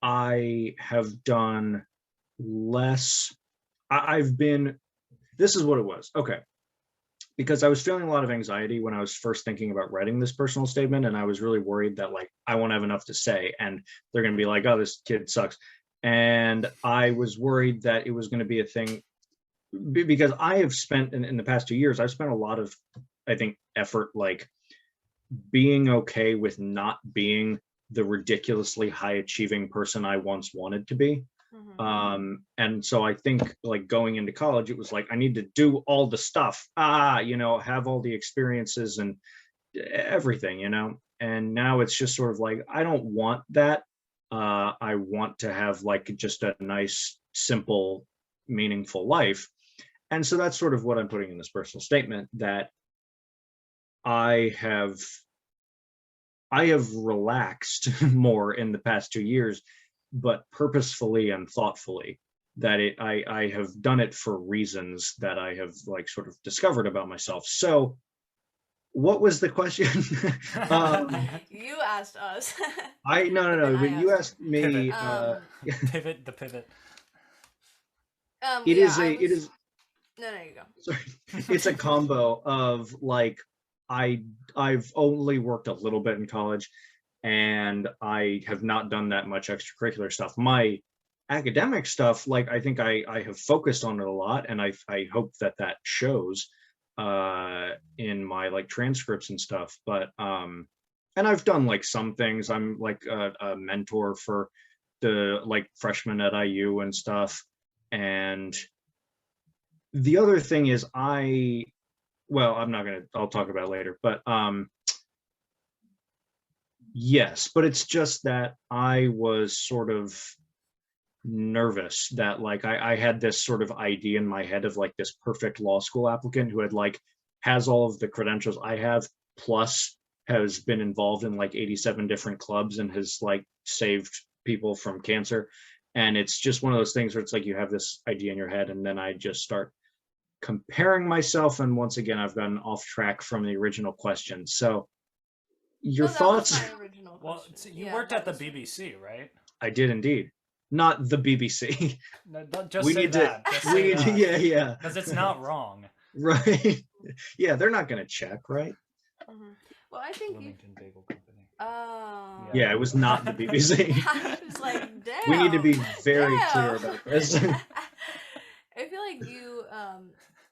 I have done less. I've been, this is what it was. Okay. Because I was feeling a lot of anxiety when I was first thinking about writing this personal statement, and I was really worried that like I won't have enough to say and they're going to be like, oh, this kid sucks. And I was worried that it was going to be a thing because I have spent in the past 2 years, I've spent a lot of, I think, effort like being okay with not being the ridiculously high achieving person I once wanted to be. And so I think like going into college, it was like I need to do all the stuff, you know, have all the experiences and everything, you know. And now it's just sort of like I don't want that. I want to have like just a nice, simple, meaningful life. And so that's sort of what I'm putting in this personal statement, that I have relaxed more in the past 2 years, but purposefully and thoughtfully, that I have done it for reasons that I have like sort of discovered about myself. So what was the question? You asked us. No. When you asked me, Pivot. The pivot. It is. No, you go. Sorry, it's a combo of like I've only worked a little bit in college, and I have not done that much extracurricular stuff. My academic stuff, like I think I have focused on it a lot, and I hope that shows in my like transcripts and stuff. But and I've done like some things. I'm like a mentor for the like freshmen at IU and stuff. And the other thing is I'll talk about it later, but yes, but it's just that I was sort of nervous that like I had this sort of idea in my head of like this perfect law school applicant who had like has all of the credentials I have, plus has been involved in like 87 different clubs and has like saved people from cancer. And it's just one of those things where it's like you have this idea in your head, and then I just start comparing myself, and once again I've gotten off track from the original question. So your thoughts? Well, so you worked at the BBC, right? I did indeed. Not the BBC. No, just we say need that. To, just we say need that. Yeah. Because it's not wrong. Right. Yeah, they're not going to check, right? Well, I think Bloomington Bagel Company. Oh. Yeah, it was not the BBC. I was like, damn. We need to be very clear about this. I feel like you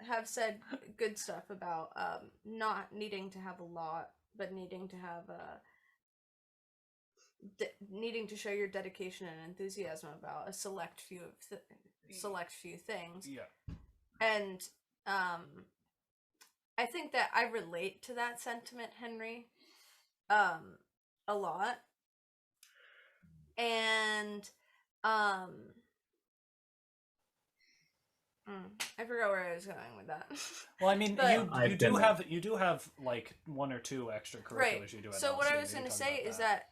have said good stuff about not needing to have a lot, but needing to have needing to show your dedication and enthusiasm about a select few things. Yeah. And I think that I relate to that sentiment, Henry, a lot. And I forgot where I was going with that. Well, I mean, But you do have like one or two extracurriculars right. you do. At So LC. what I was Maybe going to talk say about is that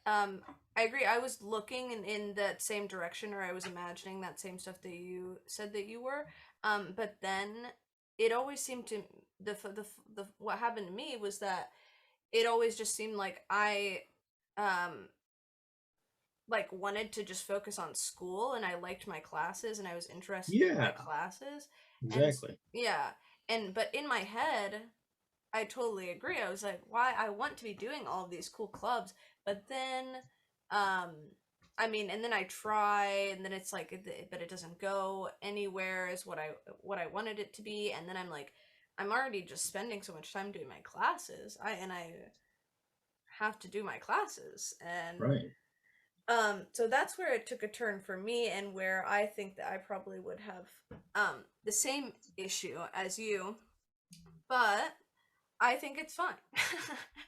I agree. I was looking in that same direction, or I was imagining that same stuff that you said that you were. But then it always seemed to the what happened to me was that it always just seemed like I like wanted to just focus on school, and I liked my classes, and I was interested in my Yeah, classes. exactly. Yeah. But in my head, I totally agree. I was like, why I want to be doing all of these cool clubs, but then I mean, and then I try, and then it's like, but it doesn't go anywhere as what I wanted it to be, and then I'm like, I'm already just spending so much time doing my classes. I have to do my classes, and Right. so that's where it took a turn for me, and where I think that I probably would have the same issue as you, but I think it's fine.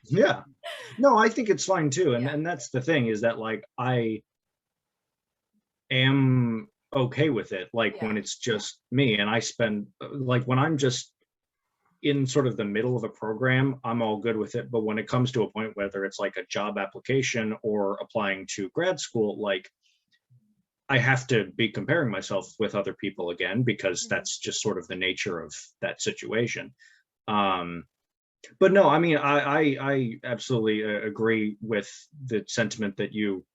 Yeah. No, I think it's fine too. Yeah. And that's the thing, is that like I am okay with it. Like when Yeah. it's just me and I spend like when I'm just in sort of the middle of a program, I'm all good with it. But when it comes to a point, whether it's like a job application or applying to grad school, like I have to be comparing myself with other people again, because Mhm. that's just sort of the nature of that situation. Um, but no, I mean, I absolutely agree with the sentiment that you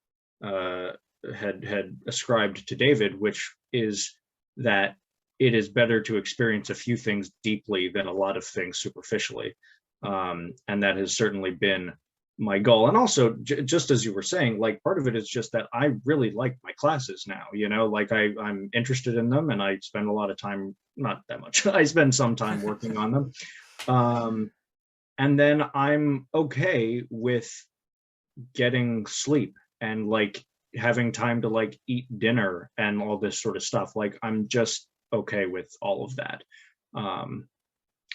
uh, had ascribed to David, which is that it is better to experience a few things deeply than a lot of things superficially, and that has certainly been my goal. And also, just as you were saying, like part of it is just that I really like my classes now. You know, like I'm interested in them, and I spend a lot of time, not that much. I spend some time working on them. And then I'm okay with getting sleep and like having time to like eat dinner and all this sort of stuff. Like I'm just okay with all of that. Um,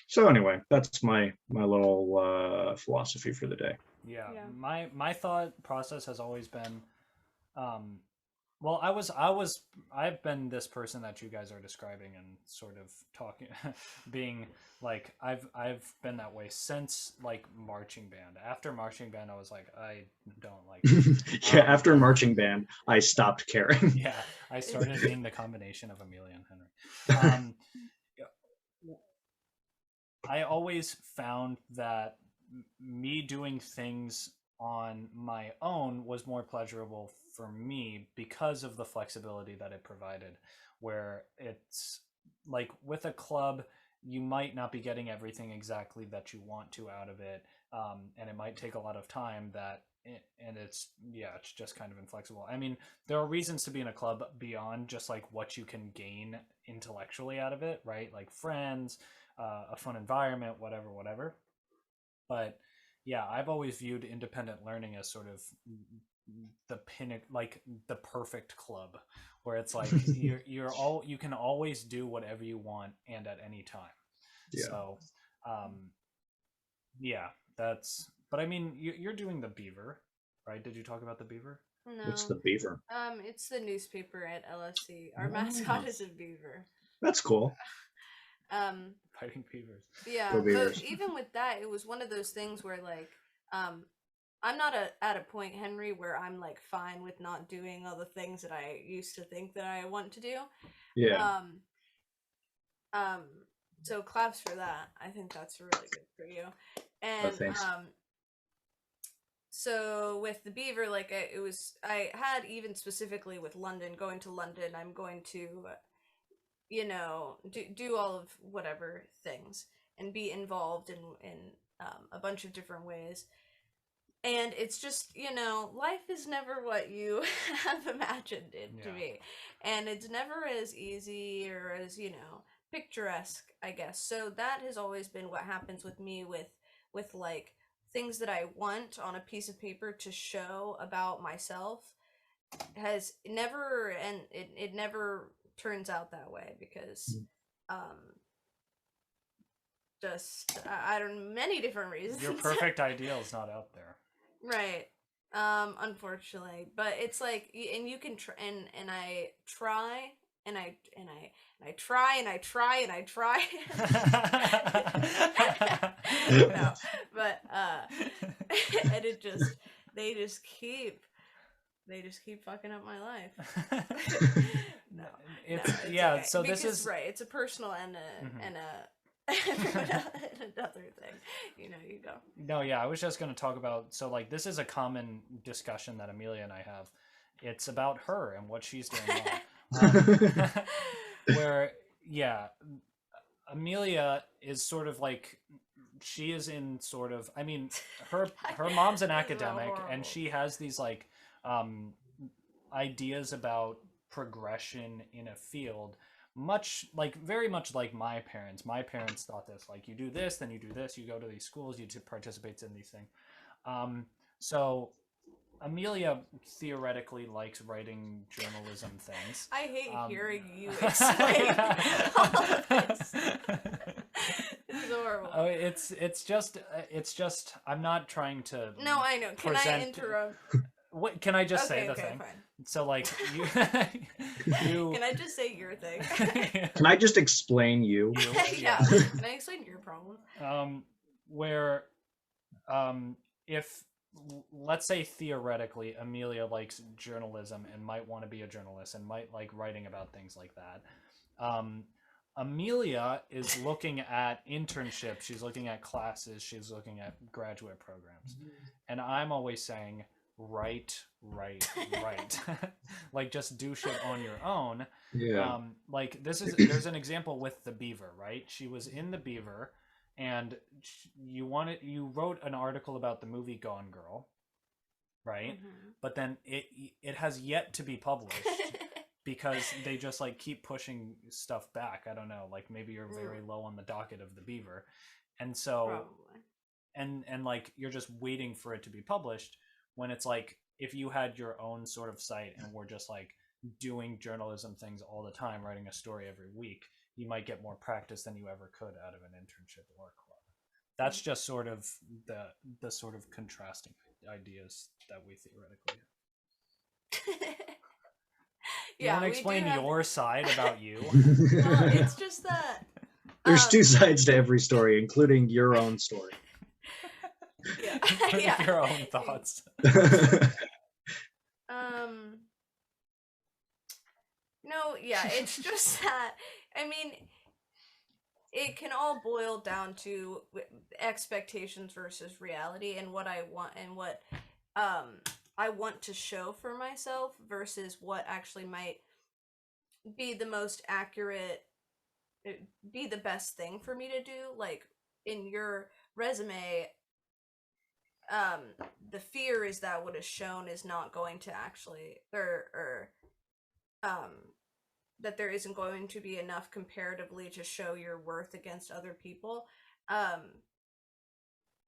so anyway, that's my little philosophy for the day. Yeah, Yeah. my thought process has always been, um, well, I've been this person that you guys are describing and sort of talking, being like I've been that way since like marching band. After marching band, I was like, I don't like this. Yeah, after marching band, I stopped caring. Yeah, I started being the combination of Amelia and Henry. I always found that me doing things on my own was more pleasurable for me because of the flexibility that it provided, where it's like with a club, you might not be getting everything exactly that you want to out of it, and it might take a lot of time and it's yeah, it's just kind of inflexible. I mean, there are reasons to be in a club beyond just like what you can gain intellectually out of it, right? Like friends, a fun environment, whatever. But yeah, I've always viewed independent learning as sort of the like the perfect club, where it's like you can always do whatever you want and at any time. Yeah. So, yeah, that's. But I mean, you're doing the Beaver, right? Did you talk about the Beaver? What's No. the beaver? It's the newspaper at LSC. Our Oh. mascot is a beaver. That's cool. Fighting beavers. Yeah, Go but Beavers. even with that, it was one of those things where like I'm not at a point, Henry, where I'm like fine with not doing all the things that I used to think that I want to do. Yeah. Um so claps for that. I think that's really good for you. And Thanks. so with the beaver, like I had, even specifically with London, going to London, I'm going to do all of whatever things and be involved in a bunch of different ways. And it's just, life is never what you have imagined it to Yeah. be. And it's never as easy or as, picturesque, I guess. So that has always been what happens with me with like things that I want on a piece of paper to show about myself has never, and it never turns out that way because just I don't, many different reasons. Your perfect ideal is not out there. Right. Unfortunately, but it's like, and you can try, and I try, and I try, and I try, and I try. No, but and they just keep fucking up my life. No, it's okay. so because, this is right. It's a personal and another thing. You go. No, yeah, I was just going to talk about, so like this is a common discussion that Amelia and I have. It's about her and what she's doing now. Where, yeah, Amelia is sort of like, she is in sort of, I mean, her mom's an academic, and she has these like ideas about progression in a field, very much like my parents. My parents thought this, like, you do this, then you do this, you go to these schools, you participate in these things. So Amelia theoretically likes writing journalism things. I hate hearing you explain all of this. This is horrible. Oh, it's just I'm not trying to. No, I know. Can I interrupt? What can I just say the thing? Fine. So like you, Can I just say your thing? Can I just explain you? Yeah. Can I explain your problem? Where, if let's say theoretically Amelia likes journalism and might want to be a journalist and might like writing about things like that. Amelia is looking at internships, she's looking at classes, she's looking at graduate programs. And I'm always saying, write. Like, just do shit on your own. Yeah. Like, there's an example with the Beaver, right? She was in the Beaver, and you wrote an article about the movie Gone Girl, right? Mm-hmm. But then it has yet to be published. Because they just like keep pushing stuff back. I don't know, like maybe you're very low on the docket of the Beaver, and so probably. and like you're just waiting for it to be published. When it's like, if you had your own sort of site and were just like doing journalism things all the time, writing a story every week, you might get more practice than you ever could out of an internship or a club. That's just sort of the sort of contrasting ideas that we theoretically have. You want to explain your side about you? Well, it's just that there's two sides to every story, including your own story. Yeah. Your own thoughts. No, yeah, it's just that, I mean, it can all boil down to expectations versus reality, and what I want, and what I want to show for myself versus what actually might be the most accurate, be the best thing for me to do. Like, in your resume, the fear is that what is shown is not going to actually, or that there isn't going to be enough comparatively to show your worth against other people.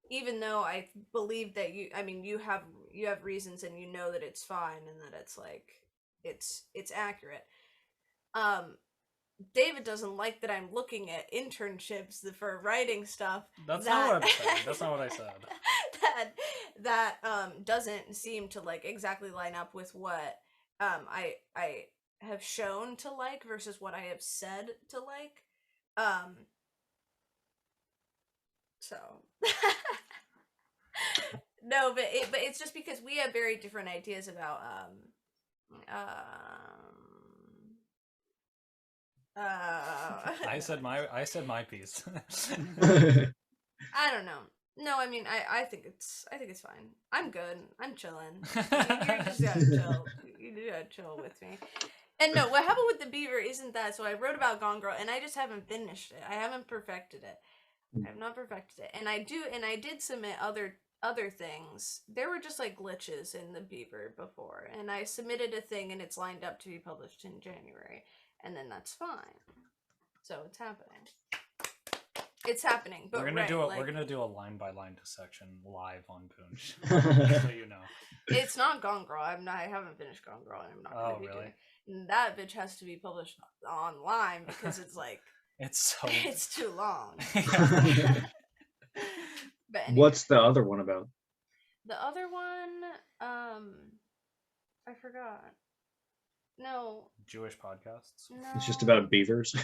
Even though I believe that you have reasons, and you know that it's fine, and that it's like, it's accurate. David doesn't like that I'm looking at internships for writing stuff. Not what I'm saying. That's not what I said. that doesn't seem to like exactly line up with what I have shown to like versus what I have said to like. So no, but it's just because we have very different ideas about I said my piece. I don't know. No, I mean, I think it's fine. I'm good. I'm chilling. You just gotta chill. You gotta chill with me. And no, what happened with the Beaver isn't that. So I wrote about Gone Girl, and I just haven't finished it. I haven't perfected it. I have not perfected it. And I did submit other other things, there were just like glitches in the Beaver before, and I submitted a thing and it's lined up to be published in January, and then that's fine. So it's happening. It's happening, but we're gonna do a line by line dissection live on Boonch, so you know. It's not Gone Girl. I haven't finished Gone Girl, and I'm not gonna be really? doing. And that bitch has to be published online because it's like It's so it's too long. But anyway. What's the other one about? The other one, I forgot. No. Jewish podcasts. No. It's just about beavers.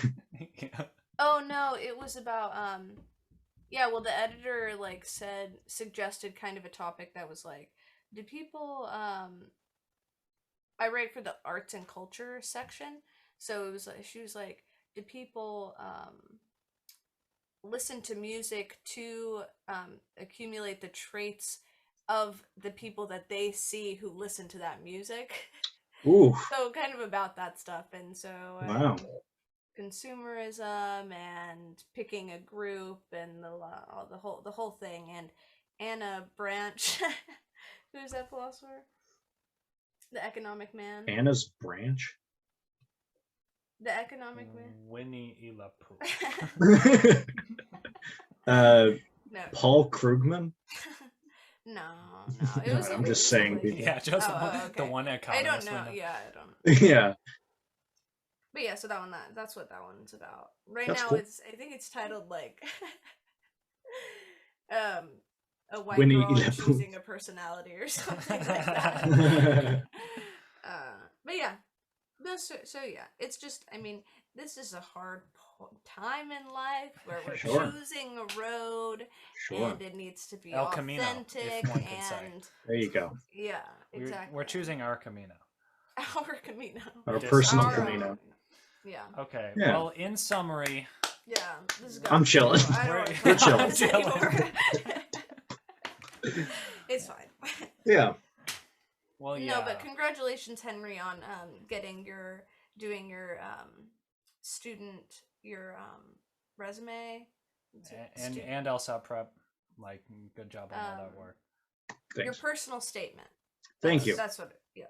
Yeah. Oh no, it was about yeah, well the editor like suggested kind of a topic that was like, do people I write for the arts and culture section, so it was like she was like, do people listen to music to accumulate the traits of the people that they see who listen to that music? Ooh. So kind of about that stuff, and so Wow. consumerism and picking a group and the whole thing. And Anna Branch, who's that philosopher? The economic man. Anna's Branch. The economic man. Winnie Elapoo. No. Paul Krugman. No. It was. I'm just saying. Like, Yeah, just okay. the one I economist. don't know. we Yeah, I don't. Yeah. But yeah, so that's what that one's about. Right That's now, cool. I think it's titled like, a white Winnie girl Elapoo. choosing a personality or something like that. But yeah, so yeah, it's just, I mean, this is a hard time in life where we're Sure. choosing a road, Sure. and it needs to be El Camino, authentic, if one could say. and There you go. yeah, exactly. We're choosing our Camino. our Camino. Our Just personal Our- Camino. Yeah. Okay. Yeah. Well, in summary, Yeah, this is I'm chilling. I don't We're wanna talk about chilling. this anymore. It's fine. Yeah. well, yeah. No, but congratulations, Henry, on doing your student resume. and LSAT prep, like, good job on all that work. Your Thanks. personal statement. Thank you. That's what. Yeah.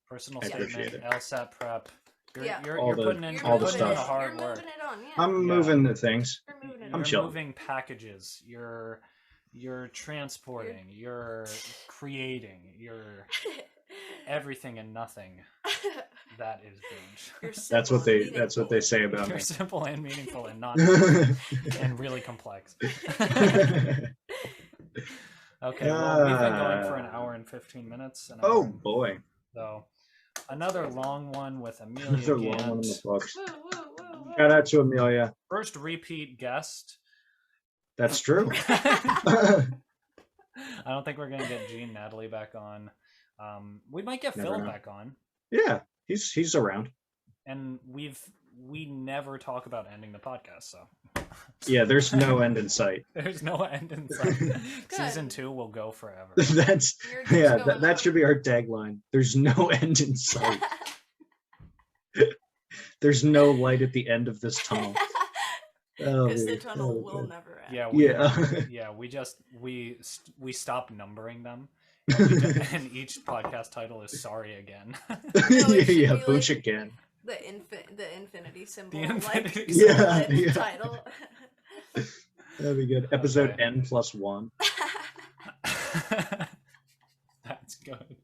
Personal I statement, appreciate it. LSAT prep. You're, Yeah. you're, All you're the- putting in, You're all the moving stuff. it. the hard You're work. moving it on. Yeah. I'm Yeah. moving the things. You're moving it I'm You're chilling. moving packages. You're transporting. You're creating. You're everything and nothing. That is Boonch. You're That's simple what they. and That's what they say about You're me. simple and meaningful and not and really complex. Okay, well, we've been going for an hour and 15 minutes. And Oh boy. So, another long one with Amelia Another long one in Gant. the books. Woo, woo, woo, woo. Shout out to Amelia. First repeat guest. That's true. I don't think we're going to get Gene Natalie back on. We might get Never Phil know. back on. Yeah, he's around. And we never talk about ending the podcast, so Yeah, there's no end in sight. there's no end in sight. Season 2 will go forever. That's You're just yeah. going That on. should be our tagline. There's no end in sight. There's no light at the end of this tunnel. Oh, Because the weird. tunnel Oh, will good. never end. Yeah, we stopped numbering them. And each podcast title is Sorry Again. it should Yeah, be Boonch like- again. The infinity symbol, infinity like symbol. the Yeah. title. That'd be good. Episode Okay. N+1. That's good.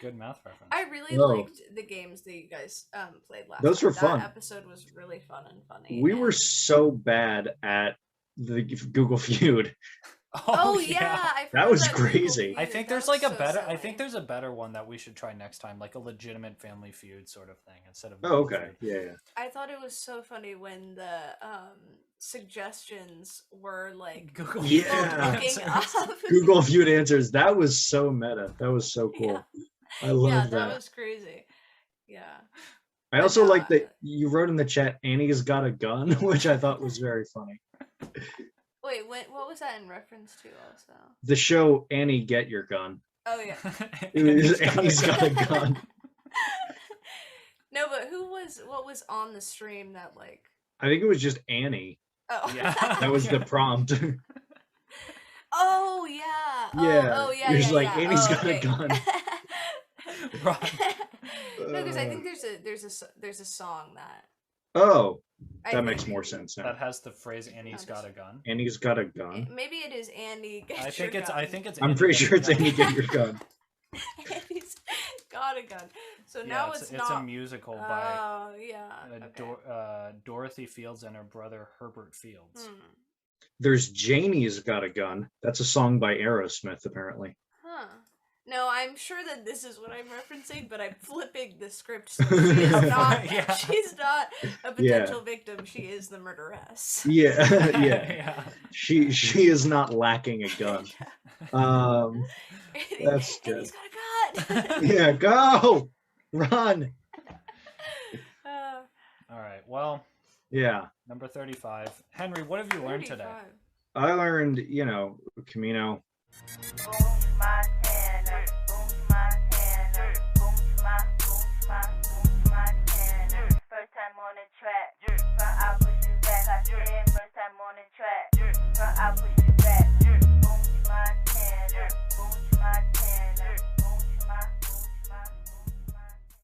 Good math reference. I really Whoa. liked the games that you guys played last. Those time. were fun. That episode was really fun and funny. We and- were so bad at the Google Feud. Oh yeah, I forgot was about Google crazy. Feud. I think That there's was like a so better. I silly. think there's a better one that we should try next time, like a legitimate Family Feud sort of thing instead of. Oh, Google okay. Feud. Yeah. I thought it was so funny when the suggestions were like Google. Yeah. people looking up. Google Feud answers. That was so meta. That was so cool. I love Yeah, that. that was crazy. Yeah. I also like Yeah. that you wrote in the chat, Annie's got a gun, which I thought was very funny. Wait, what was that in reference to also? The show Annie Get Your Gun. Oh yeah. It was Annie's got a gun. No, but what was on the stream that like I think it was just Annie. oh Yeah. That was the prompt. Oh yeah. Yeah. Oh yeah. You're Yeah, just like, yeah. Annie's Oh, got a okay. gun. Run. No, because I think there's a song that Oh, I that makes think- more sense now. That has the phrase "Annie's got a gun." Annie's got a gun. Maybe it is Andy. Get I your think it's. gun. I think it's. I'm Annie pretty Get sure Your it's Gun. Annie Get Your Gun. Andy's got a gun. So Yeah, now it's not. a musical by Oh yeah. Okay. Dorothy Fields and her brother Herbert Fields. Hmm. There's Janie's Got a Gun. That's a song by Aerosmith, apparently. Huh. No, I'm sure that this is what I'm referencing, but I'm flipping the script. So she is not. Yeah. She's not a potential victim. She is the murderess. Yeah, yeah. Yeah. She is not lacking a gun. That's And good. he's got a gun. Yeah, go! Run! All right. Well, Yeah. number 35. Henry, what have you learned today? 35. I learned, Camino. Boonch, Montana. Boonch, Montana. Boonch, Montana. First time on the track.